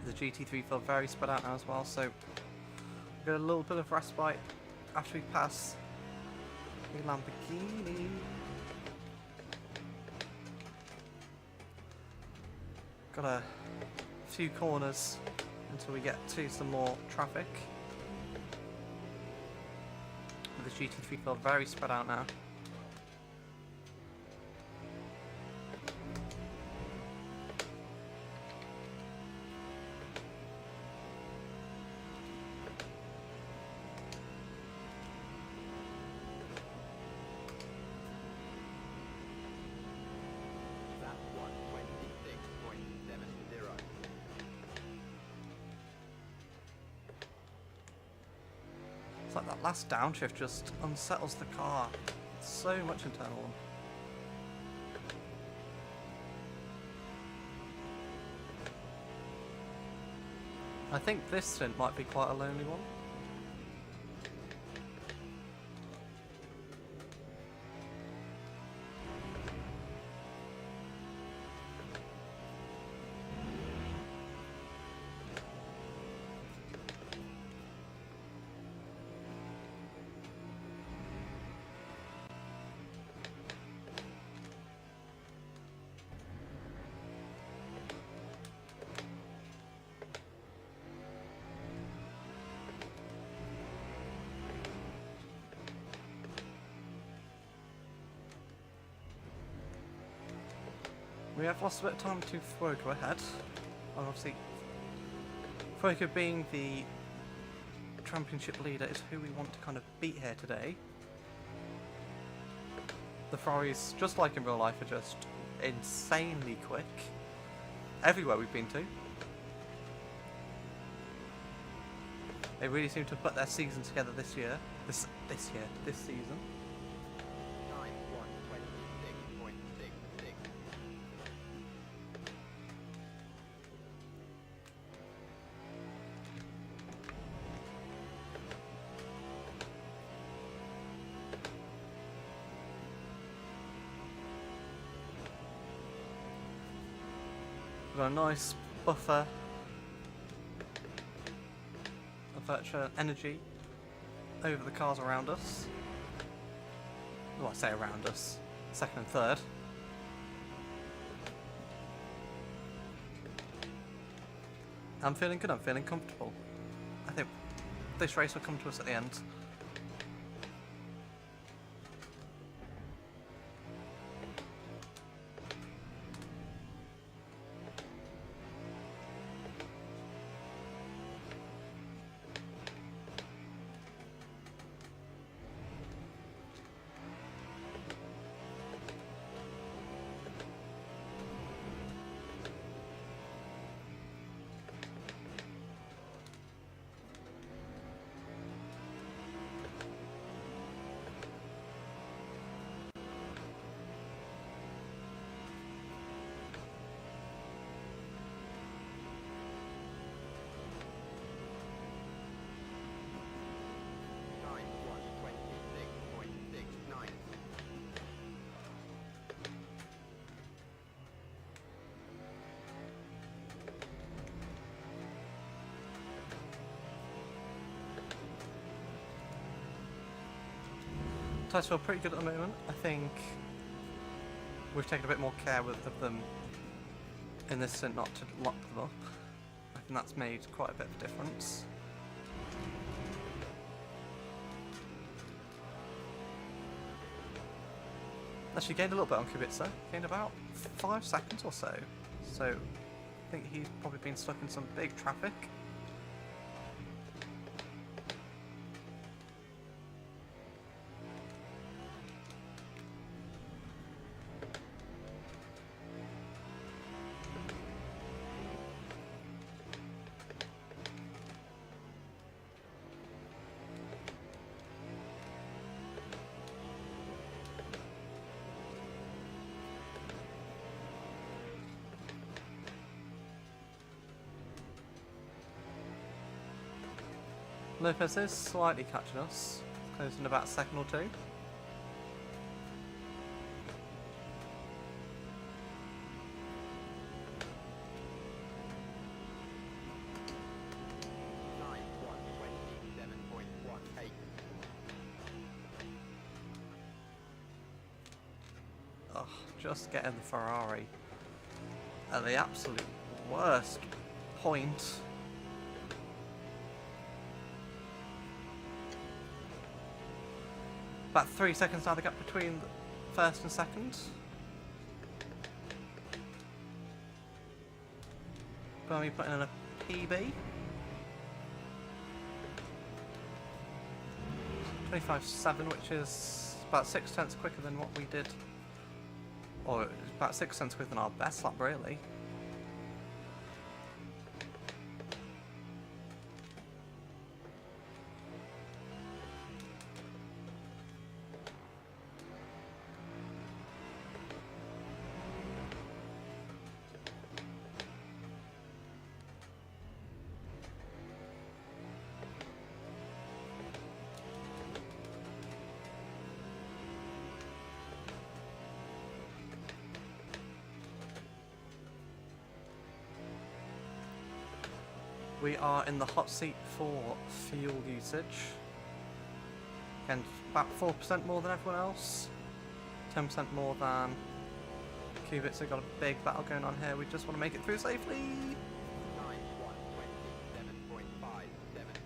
The GT3 feel very spread out now as well, so we've got a little bit of respite after we pass the Lamborghini. Got a few corners until we get to some more traffic. But the GT3 feel very spread out now. It's like that last downshift just unsettles the car. So much internal. I think this stint might be quite a lonely one. We have lost a bit of time to Fuoco ahead. And obviously, Fuoco being the championship leader is who we want to kind of beat here today. The Ferraris, just like in real life, are just insanely quick. Everywhere we've been to. They really seem to have put their season together this year. This season. Time 1:26.66. We've got a nice buffer of virtual energy over the cars around us. Well, I say around us. Second and third. I'm feeling good, I'm feeling comfortable. I think this race will come to us at the end. Time 1:26.69. Tyres feel pretty good at the moment. I think we've taken a bit more care of them in this stint not to lock them up. I think that's made quite a bit of a difference. Actually gained a little bit on Kubica, gained about 5 seconds or so. So I think he's probably been stuck in some big traffic. Lopez is slightly catching us, close in about a second or two. Time 1:27.18. Oh, just getting the Ferrari at the absolute worst point. About 3 seconds now the gap between first and second. Bernie putting in a PB. 25.7, which is about 6 tenths quicker than what we did. Or it's about 6 tenths quicker than our best lap, really. We are in the hot seat for fuel usage. Again, about 4% more than everyone else. 10% more than Kubica. Got a big battle going on here. We just want to make it through safely. Time 1:27.57.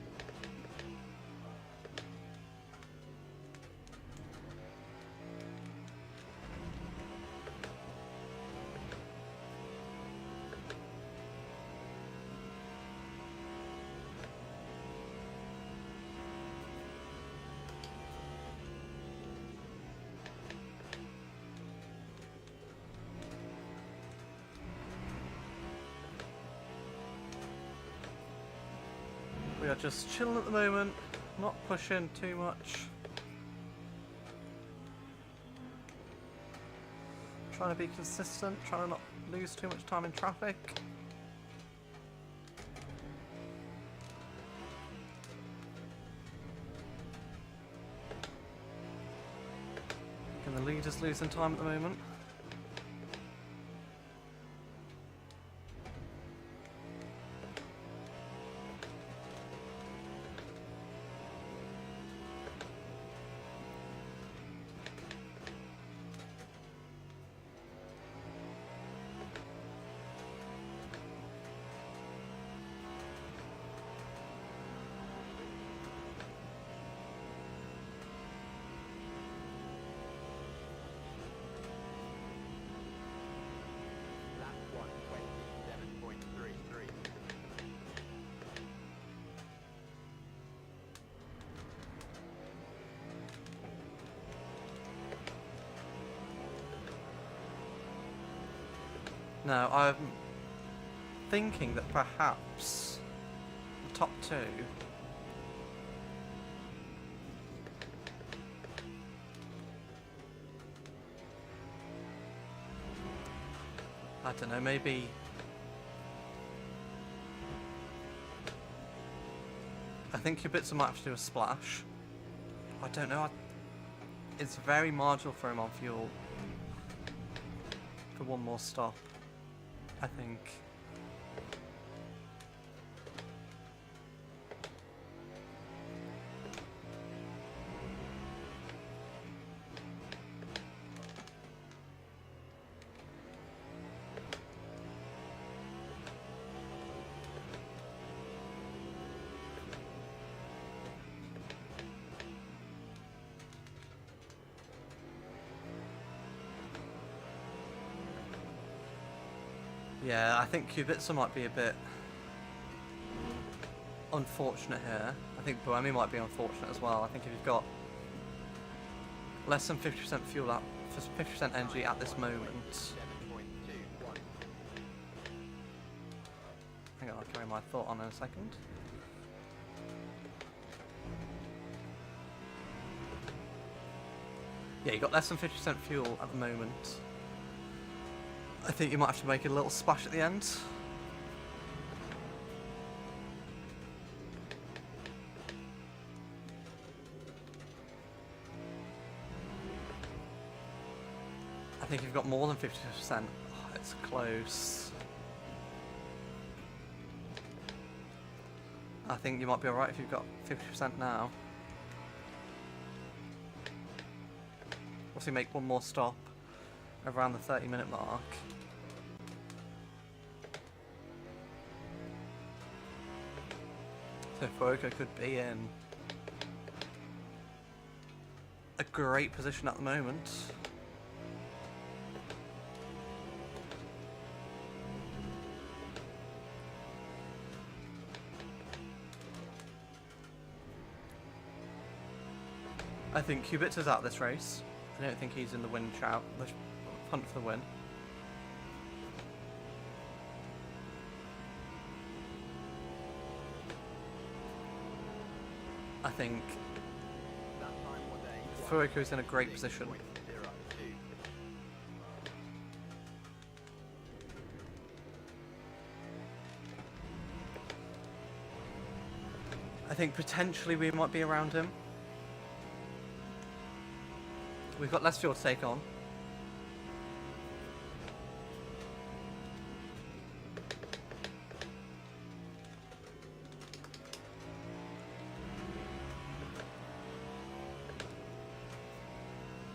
We are just chilling at the moment, not pushing too much. Trying to be consistent, trying to not lose too much time in traffic. And the leader's losing time at the moment. Lap 127.33. Now, I'm thinking that perhaps the top two I don't know, maybe I think Kubica might have to do a splash. I don't know, it's very marginal for him on fuel for one more stop, I think. Yeah, I think Kubica might be a bit unfortunate here. I think Buemi might be unfortunate as well. I think if you've got less than 50% fuel up, 50% energy at this moment. 7.21. Hang on, I'll carry my thought on in a second. Yeah, you got less than 50% fuel at the moment. I think you might have to make a little splash at the end. I think you've got more than 50%. Oh, it's close. I think you might be alright if you've got 50% now. Once you make one more stop around the 30-minute mark. So Fuoco could be in a great position at the moment. I think Kubica's out this race. I don't think he's in the win shout, the hunt for the win. I think That time was a Fuoco's in a great position. 1:06.02. I think potentially we might be around him. We've got less fuel to take on.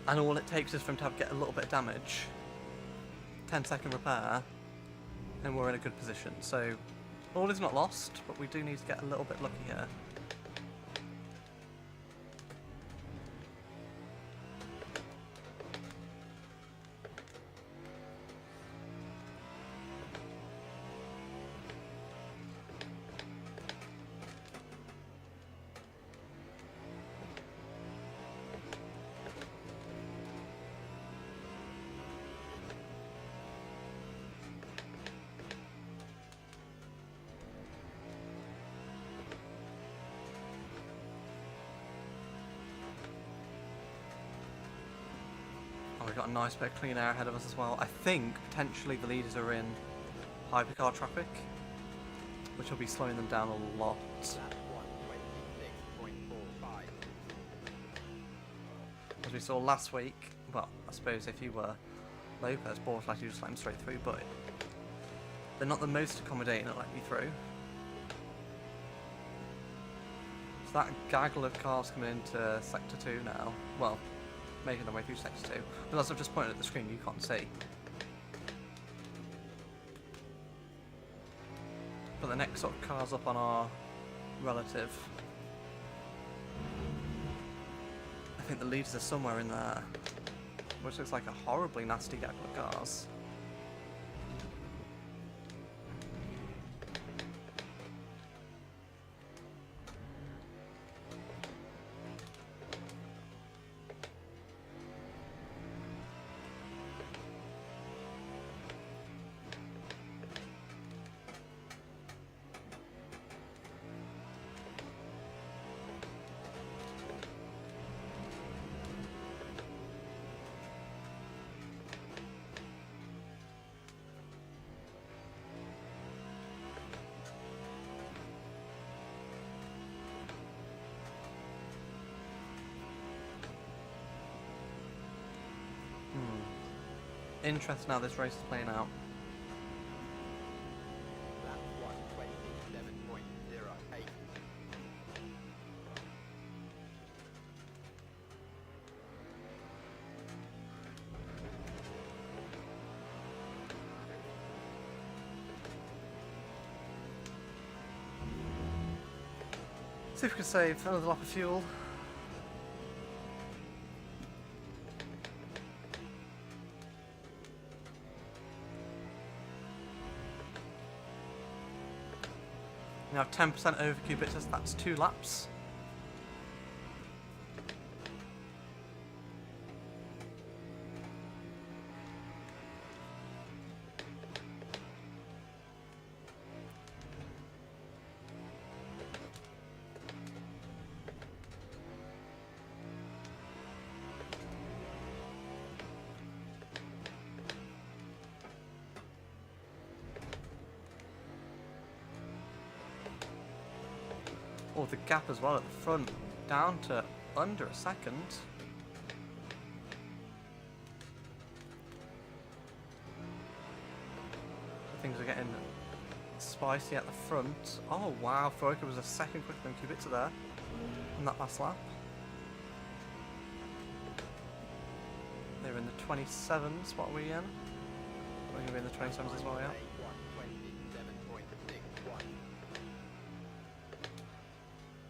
And all it takes is for him to get a little bit of damage. 10-second repair. And we're in a good position. So, all is not lost, but we do need to get a little bit lucky here. got a nice bit of clean air ahead of us as well. I think potentially the leaders are in hypercar traffic, which will be slowing them down a lot. Lap 126.45. As we saw last week, well, I suppose if you were Lopez, Bortolatti, you just let him straight through, but they're not the most accommodating at letting you through. So that gaggle of cars coming into Sector 2 now, well, making their way through Sector 2, but as I've just pointed at the screen, you can't see. But the next sort of cars up on our relative, I think the leaders are somewhere in there, which looks like a horribly nasty gaggle of cars. Interesting how this race is playing out. Lap 127.08. See if we can save another lap of fuel. We have 10% over Kubica, that's 2 laps. Oh, the gap as well at the front, down to under a second. Things are getting spicy at the front. Oh wow, Froika was a second quicker than Kubica there in that last lap. They were in the 27s, what are we in? We're going to be in the 27s as well, yeah. 127.61.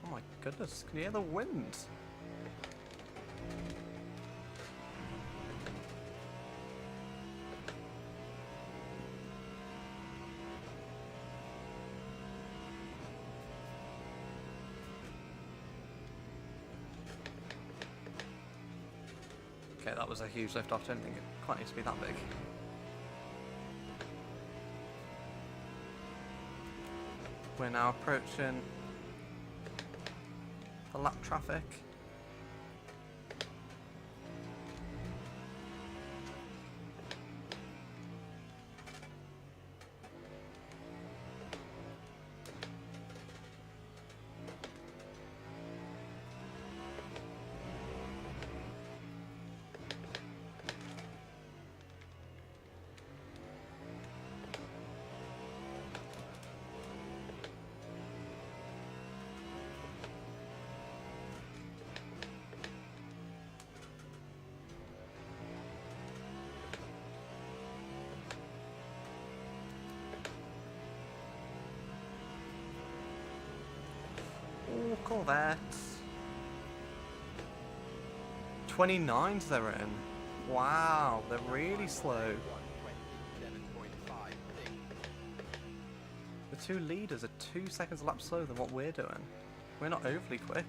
Oh my goodness, can you hear the wind? Okay, that was a huge lift off. I didn't think it quite needs to be that big. We're now approaching the lap traffic. Oh, Corvette. 29s they're in. Wow, they're really slow. 127.56. The two leaders are 2 seconds a lap slower than what we're doing. We're not overly quick.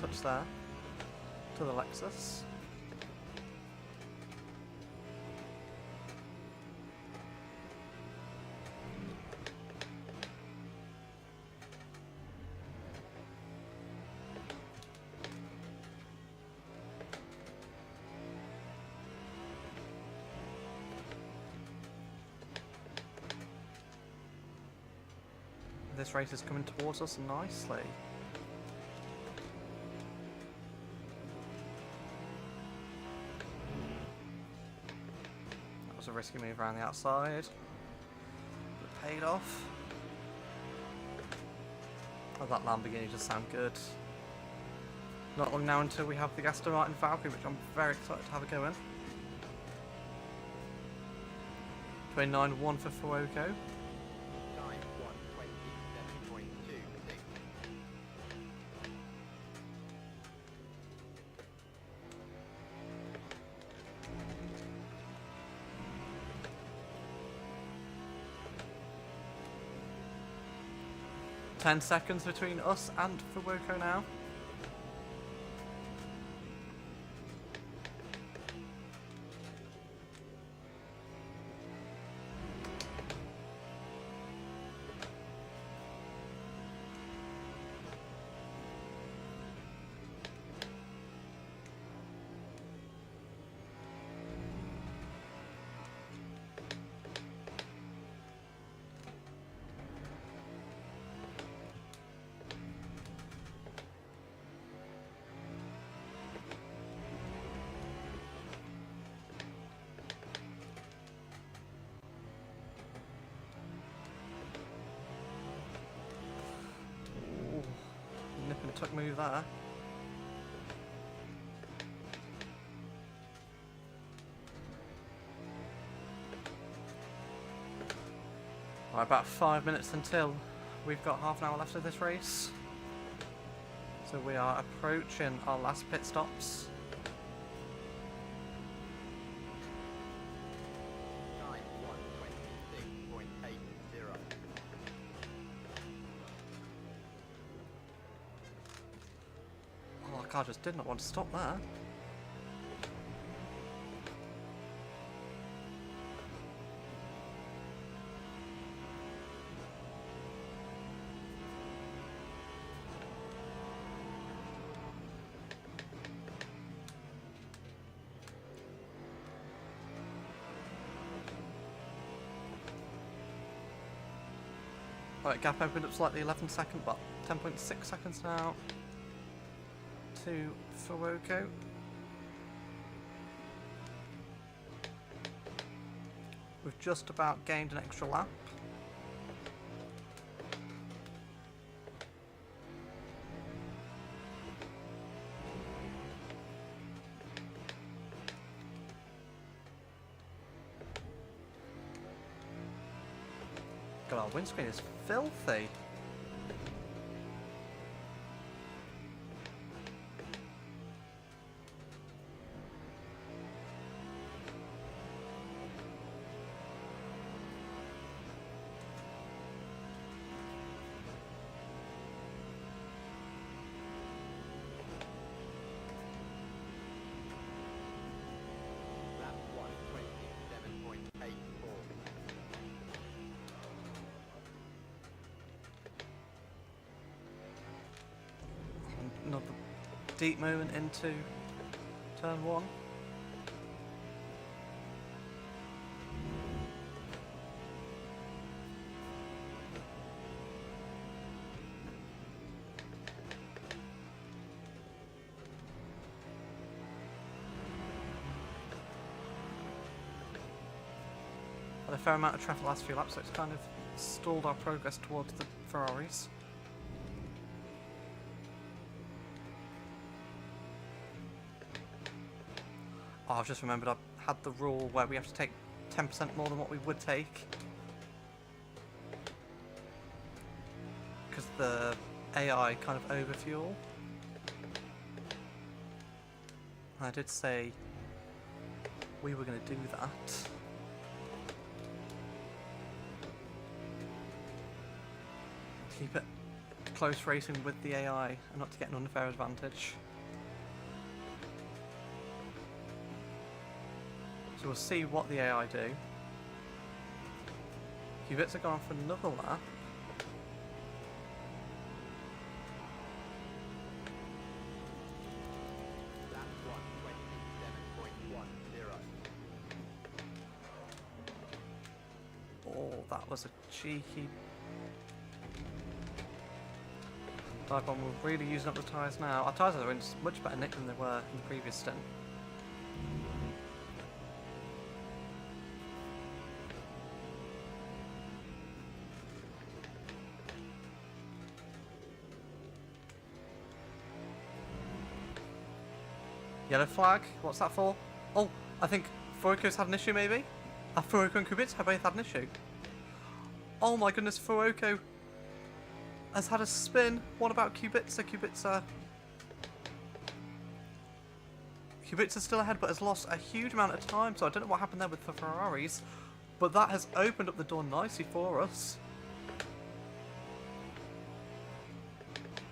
touch there to the Lexus. This race is coming towards us nicely. That was a risky move around the outside, but it paid off. Oh, that Lamborghini does sound good. Not long now until we have the Aston Martin Valkyrie, which I'm very excited to have a go in. 29.1 for Fuoco. 10 seconds between us and Fuoco now. Nip and tuck move there. Right, about 5 minutes until we've got half an hour left of this race. So we are approaching our last pit stops. Oh, that car just did not want to stop there. Right, gap opened up slightly, 11 seconds, but 10.6 seconds now to Fuoco. We've just about gained an extra lap. God, our windscreen is filthy. Lap 127.84. Another deep moment into turn one. Had a fair amount of traffic last few laps, so it's kind of stalled our progress towards the Ferraris. Oh, I've just remembered I had the rule where we have to take 10% more than what we would take. Because the AI kind of overfuel. I did say we were going to do that. Keep it close racing with the AI and not to get an unfair advantage. So we'll see what the AI do. Qubits are gone for another lap. Lap 127.10. Oh, that was a cheeky dive bomb. We're really using up the tyres now. Our tyres are in much better nick than they were in the previous stint. Yellow flag, what's that for? Oh, I think Fuoco's had an issue maybe? Fuoco and Kubica have both had an issue. Oh my goodness, Fuoco has had a spin. What about Kubica? Kubica's still ahead but has lost a huge amount of time, so I don't know what happened there with the Ferraris. But that has opened up the door nicely for us.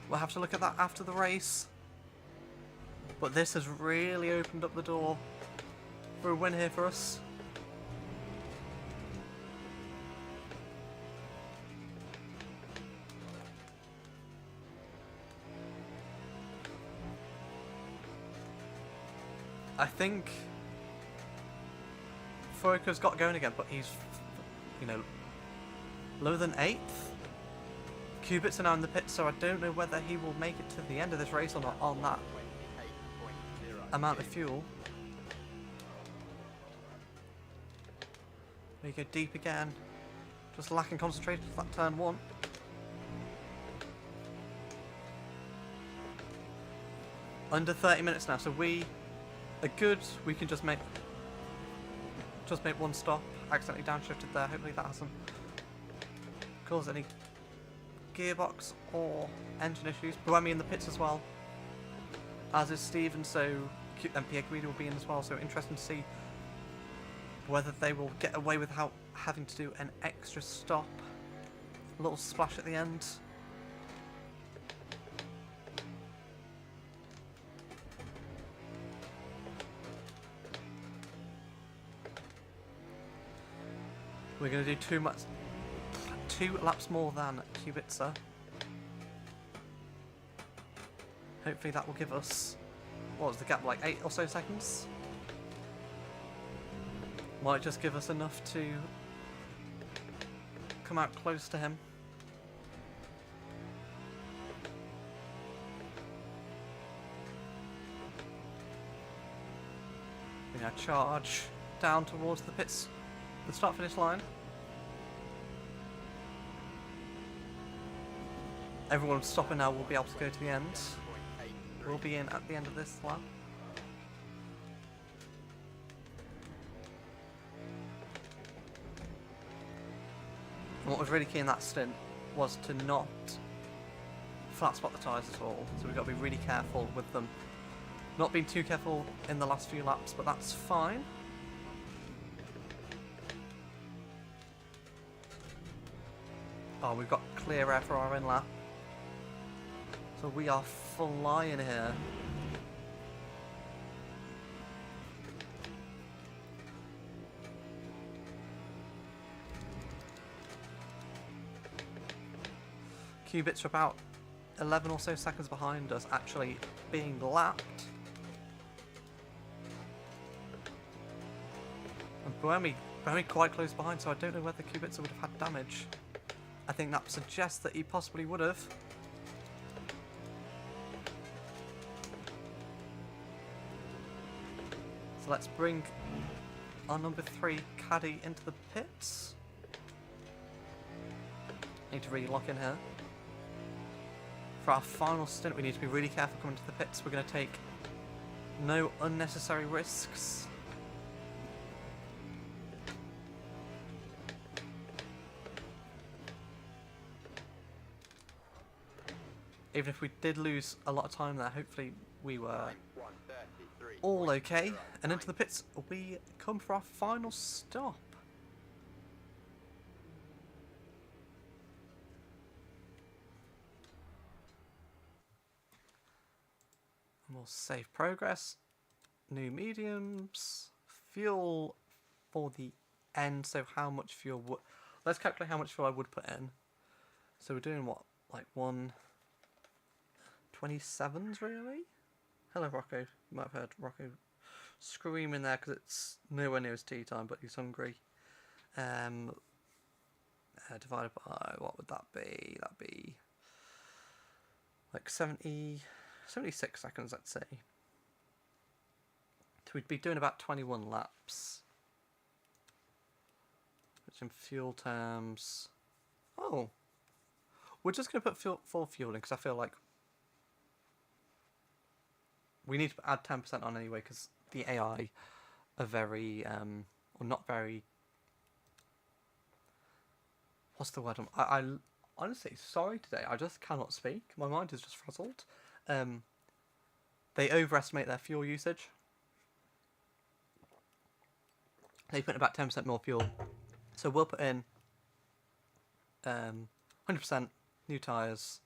We'll have to look at that after the race. But this has really opened up the door for a win here for us. I think Fuoco's got going again, but he's, you know, lower than 8th. Kubica are now in the pit, so I don't know whether he will make it to the end of this race or not on that amount of fuel. We go deep again. Just lacking concentration for that turn 1. Under 30 minutes now, so we are good. We can just make one stop. Accidentally downshifted there. Hopefully that hasn't caused any gearbox or engine issues. Buemi in the pits as well, as is Steven, so and Pierre Guido will be in as well, so interesting to see whether they will get away without having to do an extra stop. A little splash at the end. We're going to do 2 laps more than Kubica. Hopefully that will give us, what was the gap, like 8 or so seconds? Might just give us enough to come out close to him. We now charge down towards the pits, the start finish line. Everyone stopping now will be able to go to the end. We'll be in at the end of this lap. And what was really key in that stint was to not flat spot the tyres at all. So we've got to be really careful with them. Not being too careful in the last few laps, but that's fine. Oh, we've got clear air for our in lap. So we are flying here. Qubits are about 11 or so seconds behind us, actually being lapped. And Buemi quite close behind, so I don't know whether Kubica would have had damage. I think that suggests that he possibly would have. So let's bring our number 3 caddy into the pits. Need to really lock in here. For our final stint, we need to be really careful coming to the pits. We're going to take no unnecessary risks. Even if we did lose a lot of time there, hopefully we were all okay. And into the pits we come for our final stop. We'll save progress. New mediums. Fuel for the end. So how much fuel would... Let's calculate how much fuel I would put in. So we're doing what? Like 127s really? Hello Rocco. You might have heard Rocco screaming there because it's nowhere near his tea time, but he's hungry. Divided by, what would that be? That'd be like 76 seconds, let's say. So we'd be doing about 21 laps. Which in fuel terms... Oh! We're just going to put full fuel in because I feel like we need to add 10% on anyway because the AI are very, or not very... What's the word? I honestly, sorry today, I just cannot speak. My mind is just frazzled. They overestimate their fuel usage. They put in about 10% more fuel. So we'll put in 100% new tyres,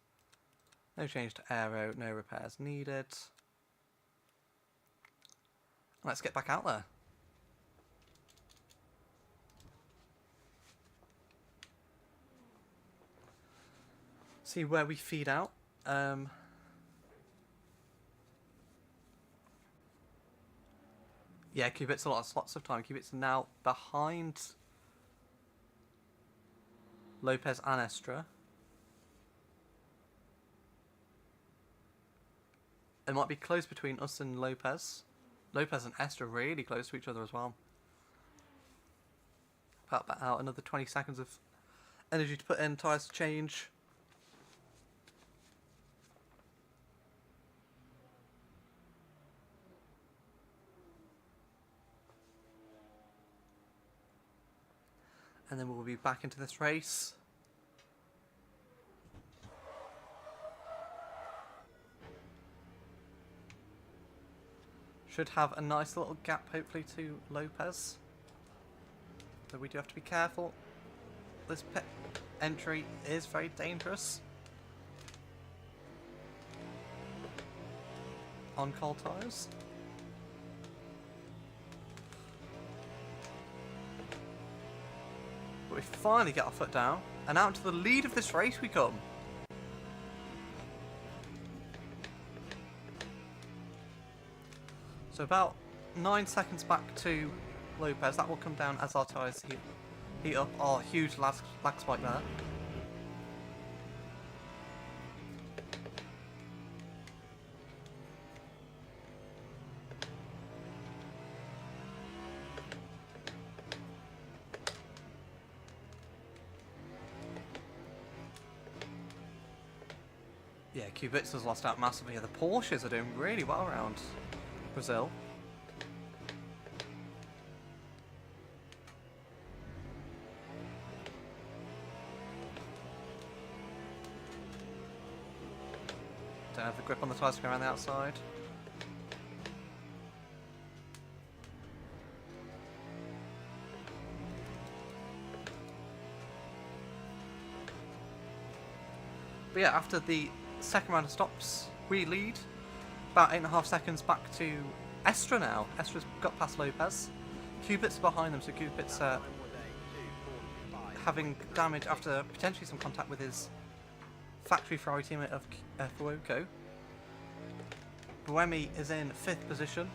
no change to aero, no repairs needed. Let's get back out there. See where we feed out. Yeah, Cubit's lots of time. Cubit's now behind Lopez and Estra. It might be close between us and Lopez. Lopez and Estra really close to each other as well. About out another 20 seconds of energy to put in, tyres to change. And then we'll be back into this race. Should have a nice little gap, hopefully, to Lopez. But we do have to be careful. This pit entry is very dangerous. On cold tyres. But we finally get our foot down, and out to the lead of this race we come. So about 9 seconds back to Lopez. That will come down as our tyres heat up. Oh, huge lag spike there. Yeah, Kubitz has lost out massively. The Porsches are doing really well around Brazil. Don't have the grip on the tyres to go around the outside. But yeah, after the second round of stops, we lead. About 8.5 seconds back to Estra now. Estra's got past Lopez. Cubit's behind them, so Cubit's having damage after potentially some contact with his factory Ferrari teammate of Fuoco. Buemi is in 5th position,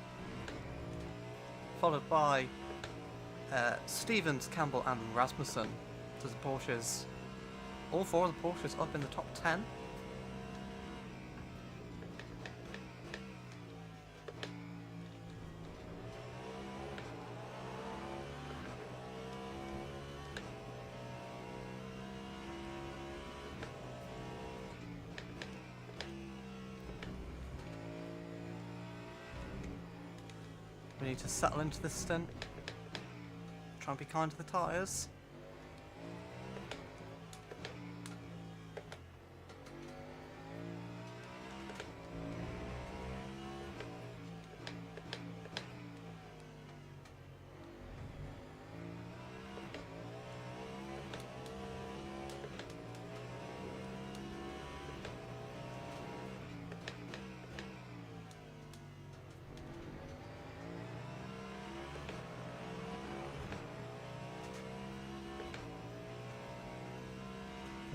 followed by Stevens, Campbell and Rasmussen. So the Porsches, all 4 of the Porsches up in the top 10. We need to settle into this stint. Try and be kind to the tyres.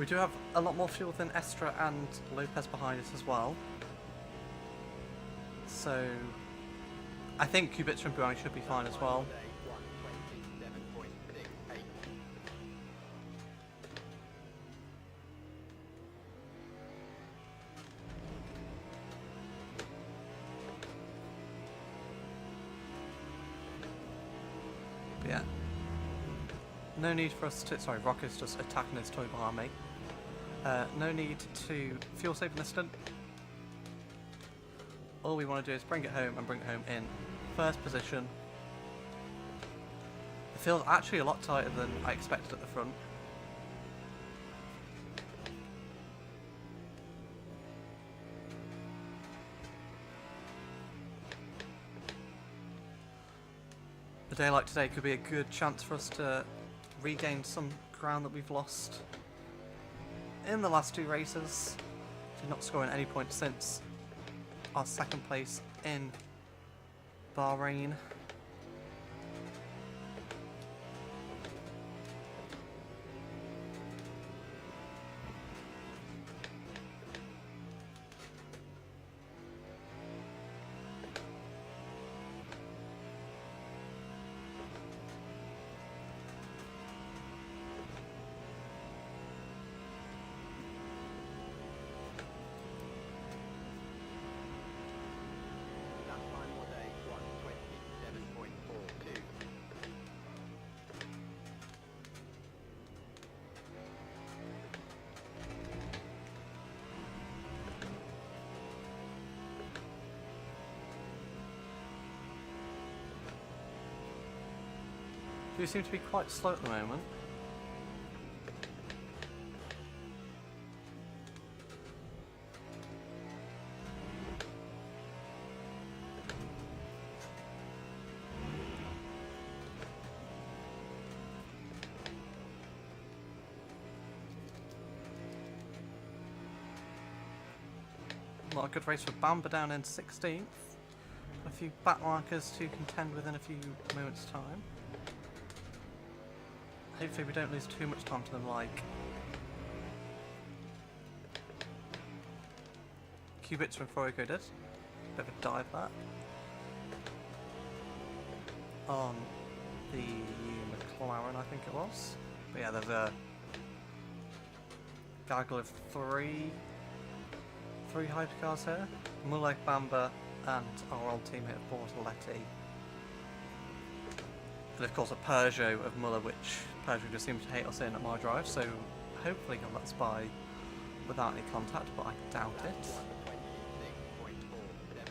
We do have a lot more fuel than Estra and Lopez behind us as well. So I think Kubica and Buang should be fine as well. Day 127.68. But yeah. No need for us to... Sorry, Rocco's just attacking his toy behind me. No need to fuel save an instant. All we want to do is bring it home and bring it home in first position. It feels actually a lot tighter than I expected at the front. A day like today could be a good chance for us to regain some ground that we've lost in the last 2 races. Did not scoring any points since our second place in Bahrain. Lap time all day 127.42. Do seem to be quite slow at the moment. Not a good race for Bamba down in 16th. A few back markers to contend with in a few moments' time. Hopefully we don't lose too much time to them, like Kubica and Froigo did. Bit of a dive that. On the McLaren, I think it was. But yeah, there's a gaggle of three hypercars here. Mulek, Bamba, and our old teammate of Bortoletti. And of course a Peugeot of Muller, which Peugeot just seems to hate us in at my drive, so hopefully he'll let us by without any contact, but I doubt it. 126.47.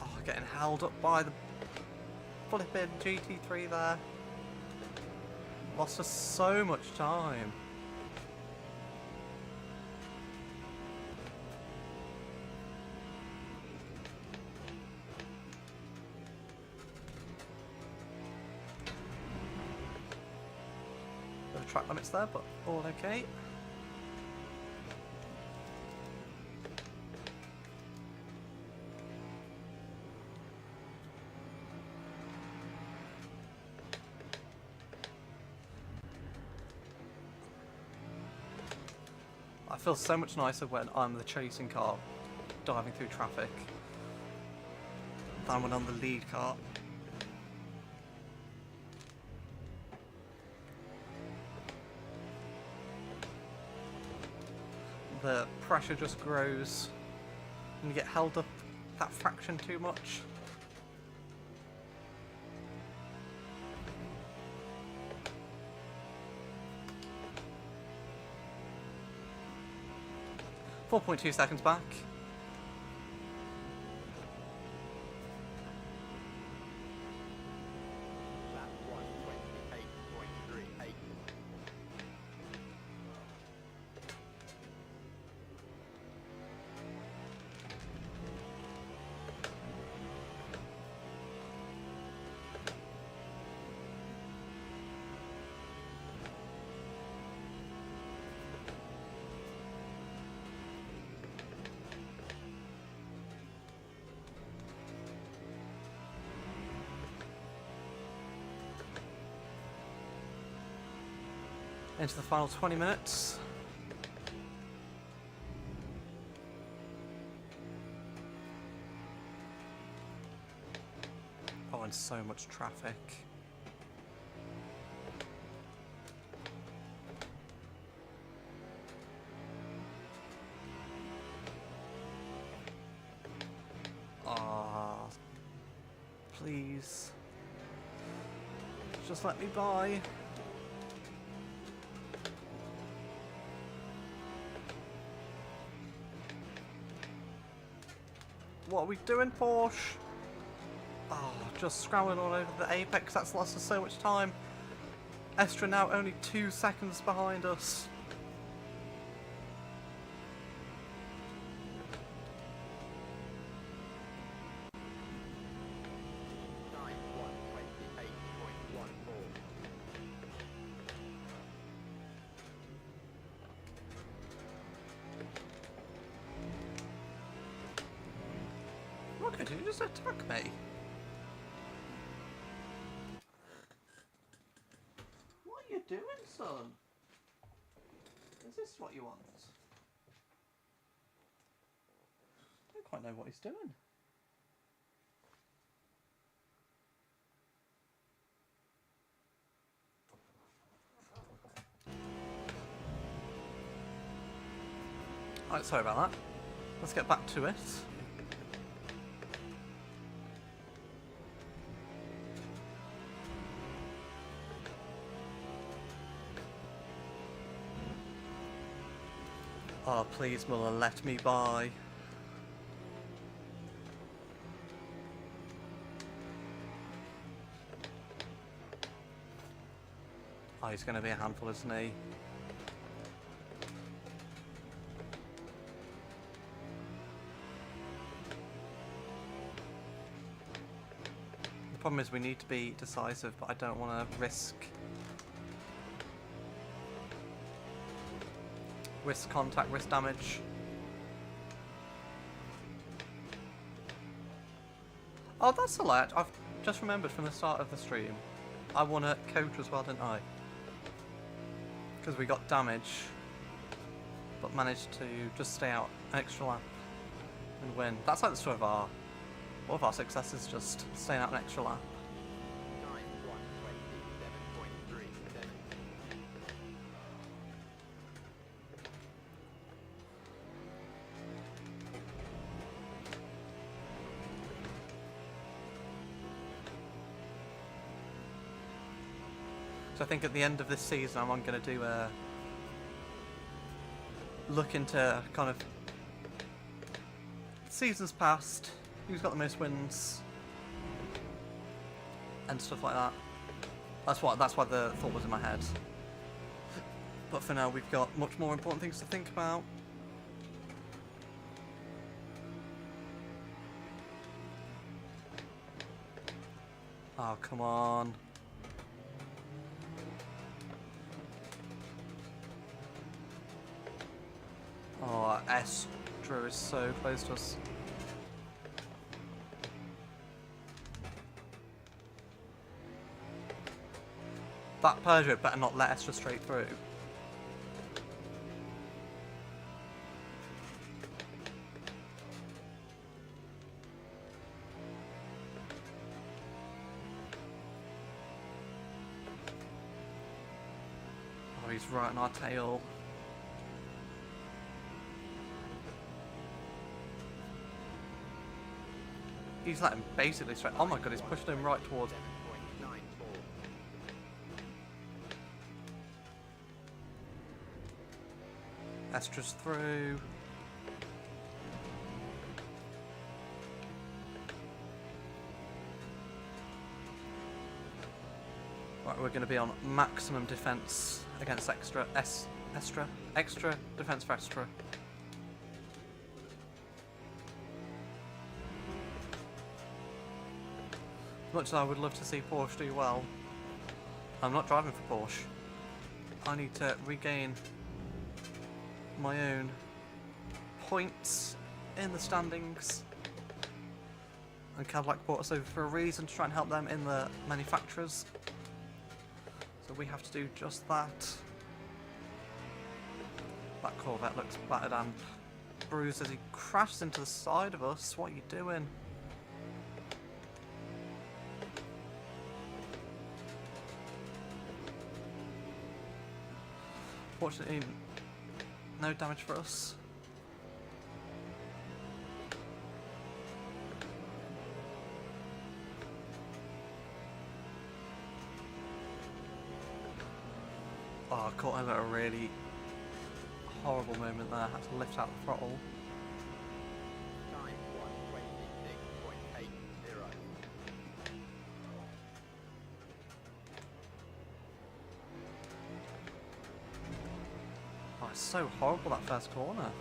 Oh, getting held up by the flipping GT3 there. Lost us so much time. Bit of track limits there, but all okay. I feel so much nicer when I'm the chasing car diving through traffic than when I'm the lead car. The pressure just grows and you get held up that fraction too much. .2 seconds back. Lap 128.38. into the final 20 minutes. Oh, and so much traffic. Ah, please. Just let me by. What are we doing, Porsche? Oh, just scrambling all over the apex. That's lost us so much time. Estra now only 2 seconds behind us. Time 1:28.14. Okay, did you just attack me? What are you doing, son? Is this what you want? I don't quite know what he's doing. Alright, sorry about that. Let's get back to it. Oh, please, Muller, let me by. Oh, he's going to be a handful, isn't he? The problem is we need to be decisive, but I don't want to risk contact, risk damage. Oh, that's a lot. I've just remembered from the start of the stream. I won a coach as well, didn't I? Because we got damage, but managed to just stay out an extra lap and win. That's like the story of all of our successes, just staying out an extra lap. Time 1:27.37. So I think at the end of this season, I'm going to do a look into kind of seasons past, who's got the most wins, and stuff like that. That's why the thought was in my head. But for now, we've got much more important things to think about. Oh, come on. Oh, Estra is so close to us. That Peugeot better not let Estra straight through. Oh, he's right on our tail. He's letting basically straight. Oh my god, he's pushing him right towards. 7.94. Estra's through. Right, we're going to be on maximum defense against Extra defense for Estra. As much as I would love to see Porsche do well, I'm not driving for Porsche. I need to regain my own points in the standings. And Cadillac brought us over for a reason, to try and help them in the manufacturers. So we have to do just that. That Corvette looks battered and bruised as he crashes into the side of us. What are you doing? Fortunately, no damage for us. Oh, I caught him at a really horrible moment there. I had to lift out the throttle. Time 126.80. Oh, it's so horrible, that first corner.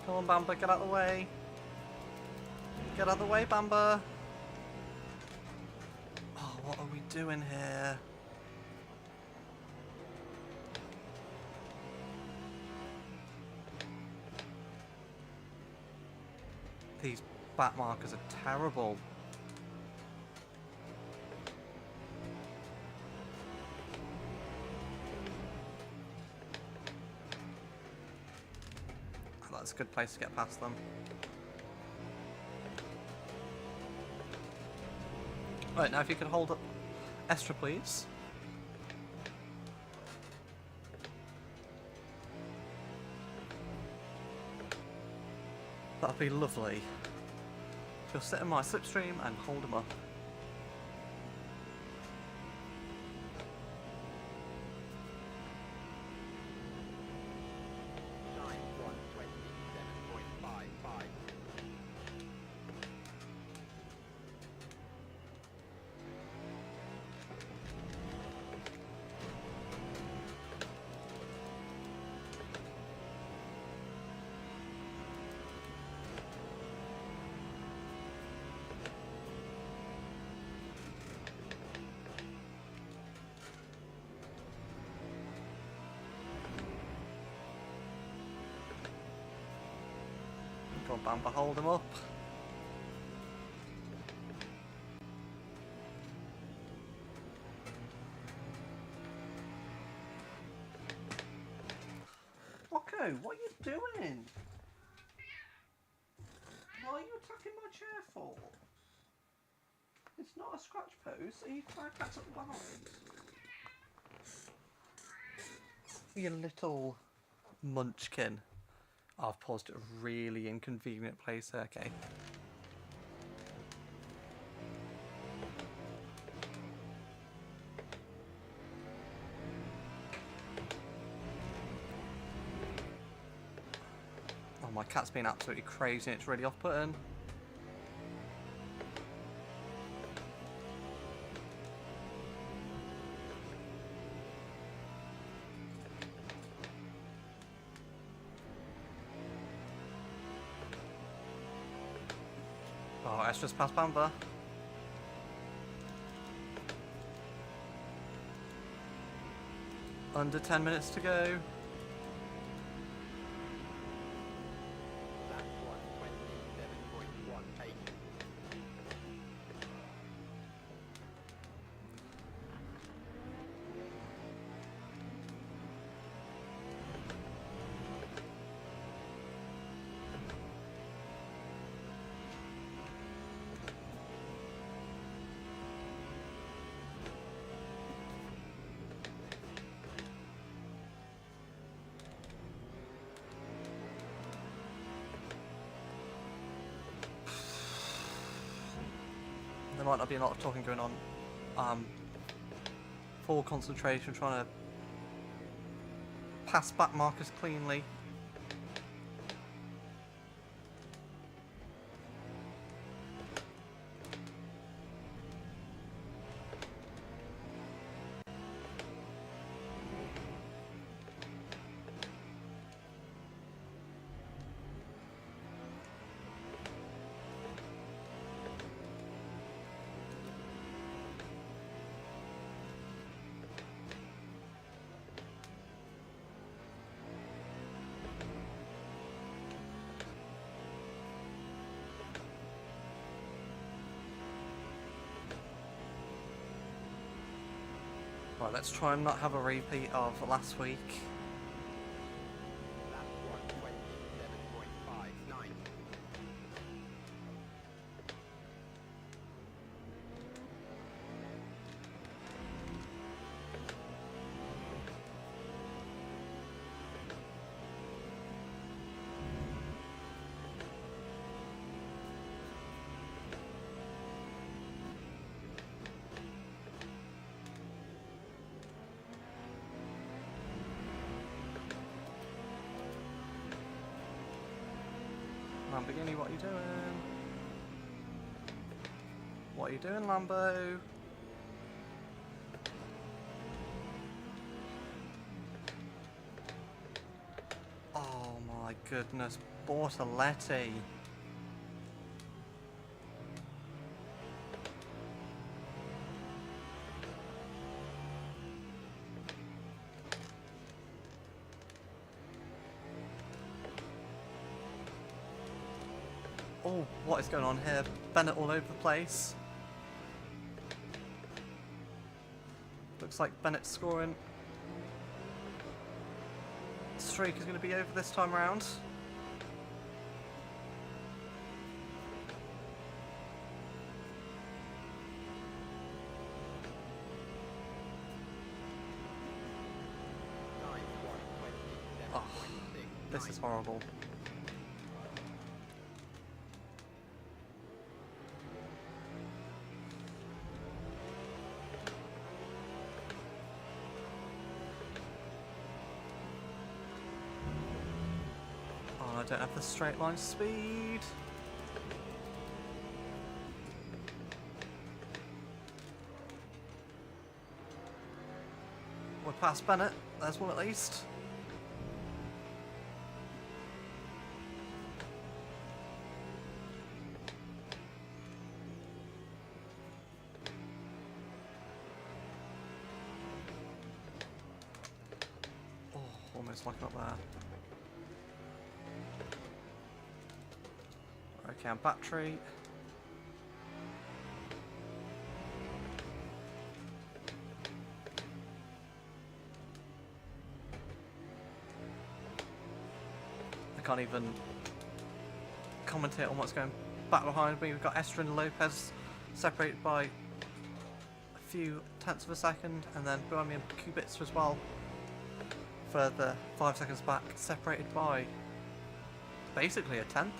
Come on, Bamber, get out of the way. Get out of the way, Bamber. Oh, what are we doing here? These back markers are terrible. Oh, that's a good place to get past them. Right, now if you could hold up Estra, please. That'd be lovely. Just sit in my slipstream and hold them up. Time 127.55. Go on, Bamber, hold them up. Okay, what are you doing? What are you attacking my chair for? It's not a scratch post, so you try to catch up behind. You little munchkin. Oh, I've paused at a really inconvenient place. Okay. Oh, my cat's been absolutely crazy and it's really off-putting. Oh, Estra's past Bamber. Under 10 minutes to go. Lap 127.18. There might not be a lot of talking going on. Full concentration, trying to pass back markers cleanly. Right, let's try and not have a repeat of last week. Lap 127.59. Lamborghini, what are you doing? What are you doing, Lambo? Oh my goodness, Bortoletti. Oh, what is going on here? Bennett all over the place. Looks like Bennett's scoring. Streak is going to be over this time around. Oh, this is horrible. Oh, I don't have the straight line speed. We're past Bennett. There's one at least. Oh, almost like up there. Okay, I'm battery. I can't even commentate on what's going back behind me. We've got Esther and Lopez separated by a few tenths of a second, and then behind me and Kubica as well. Further 5 seconds back, separated by basically a tenth.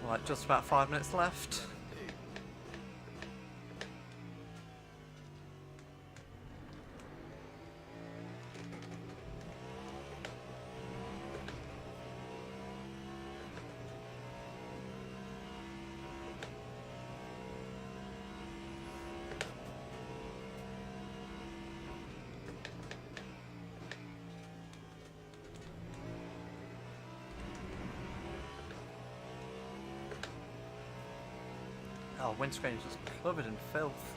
Right, just about 5 minutes left. Oh, windscreen is just covered in filth.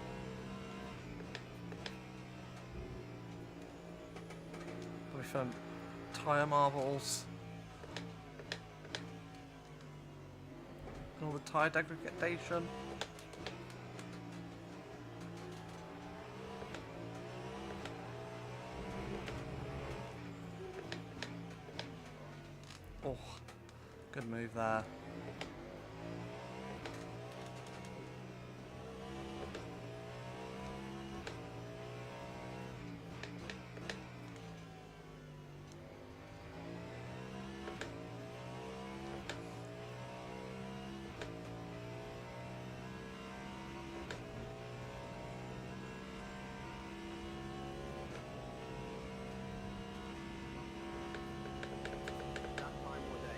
We found tyre marbles. And all the tyre degradation. Oh, good move there. That time was a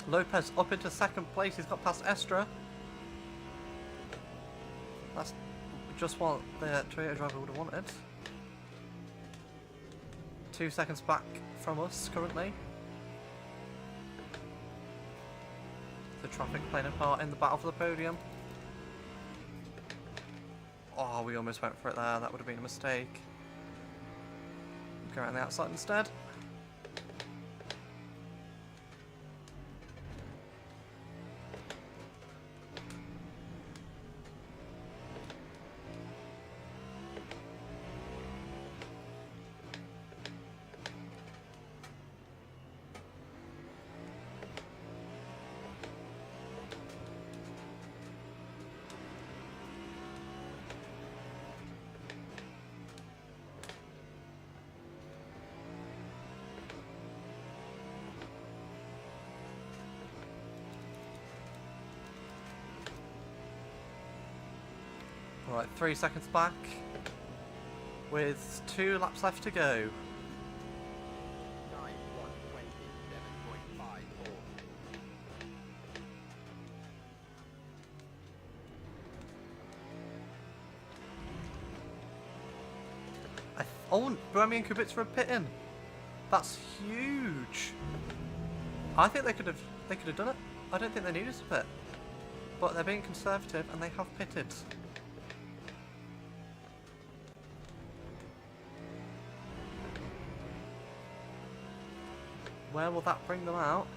127.27. Lopez up into second place. He's got past Estra. That's just what the Toyota driver would have wanted. 2 seconds back from us currently. the traffic playing a part in the battle for the podium. Oh, we almost went for it there. That would have been a mistake. Go around the outside instead. Right, 3 seconds back, with 2 laps left to go. Time 1:27.54. Oh, Buemi and Kubica are pitting. That's huge. I think they could have done it. I don't think they needed to pit, but they're being conservative and they have pitted. Where will that bring them out?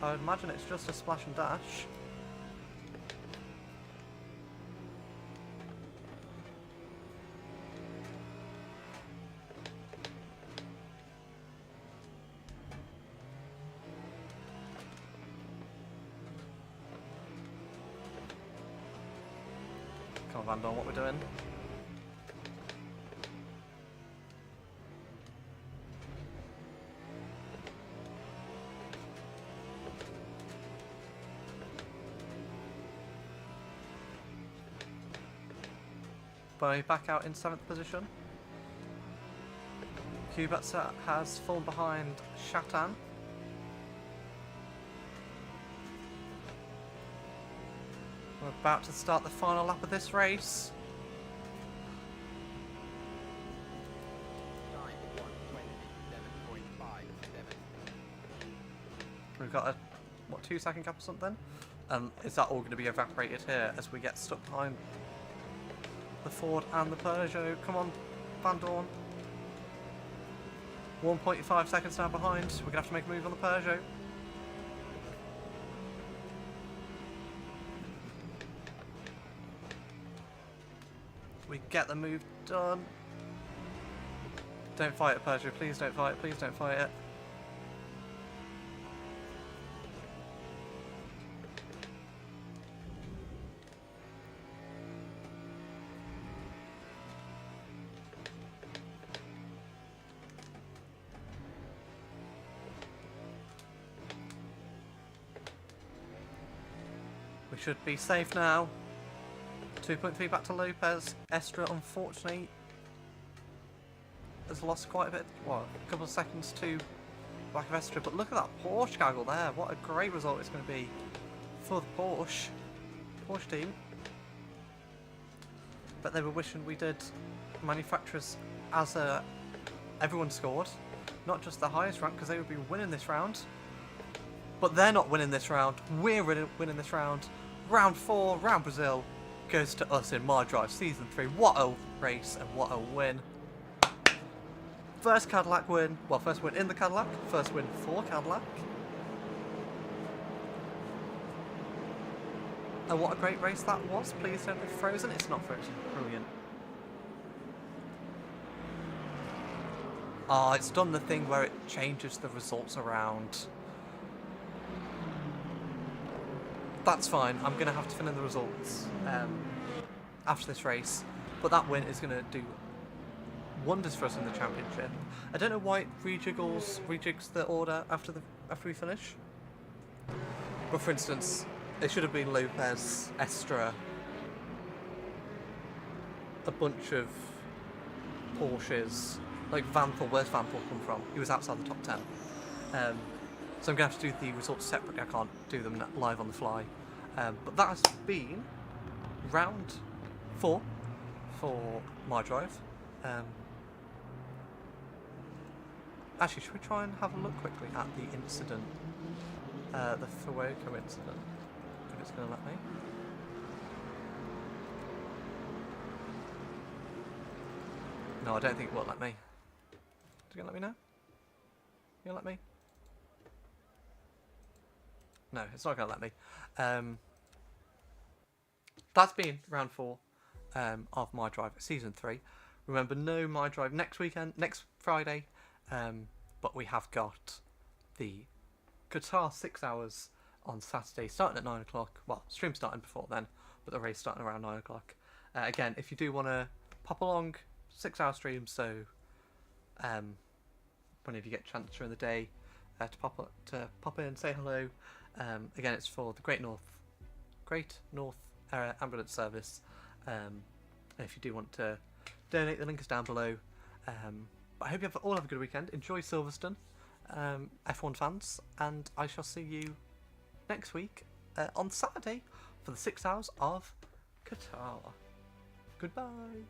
I would imagine it's just a splash and dash. Come on, Van Dorn, what we're doing? Bowie back out in 7th position. Kubica has fallen behind Shatan. We're about to start the final lap of this race. Time 1:27.57. We've got a, what, 2-second gap or something? Is that all going to be evaporated here as we get stuck behind the Ford and the Peugeot? Come on, Van Dorn. 1.5 seconds now behind. We're going to have to make a move on the Peugeot. We get the move done. Don't fight it, Peugeot. Please don't fight it. Please don't fight it. We should be safe now. 2.3 back to Lopez. Estra, unfortunately, has lost quite a bit. What, a couple of seconds to back of Estra. But look at that Porsche gaggle there. What a great result it's going to be for the Porsche team. But they were wishing we did manufacturers as everyone scored, not just the highest rank, because they would be winning this round. But they're not winning this round. We're winning this round. Round 4, round Brazil, goes to us in My Drive Season 3. What a race and what a win. First Cadillac win. Well, first win in the Cadillac. First win for Cadillac. And what a great race that was. Please don't be frozen. It's not frozen. Brilliant. Ah, it's done the thing where it changes the results around. That's fine. I'm going to have to fill in the results after this race. But that win is going to do wonders for us in the championship. I don't know why it rejigs the order after we finish. But for instance, it should have been Lopez, Estra, a bunch of Porsches. Like Vanthal, where's Vanthal come from? He was outside the top 10. So I'm going to have to do the results separately. I can't do them live on the fly. But that has been round 4 for My Drive. Actually, should we try and have a look quickly at the incident? The Fueco incident. it's going to let me. No, I don't think it will let me. Is it going to let me now? You going to let me? No, it's not going to let me. That's been round 4 of My Drive Season 3. Remember, no My Drive next Friday, but we have got the Qatar 6 hours on Saturday, starting at 9 o'clock. Well, stream starting before then, but the race starting around 9 o'clock. Again, if you do want to pop along, 6-hour stream, so whenever you get a chance during the day to pop in and say hello. Again, it's for the Great North Ambulance Service. And if you do want to donate, the link is down below. But I hope you all have a good weekend. Enjoy Silverstone, F1 fans, and I shall see you next week on Saturday for the 6 hours of Qatar. Goodbye.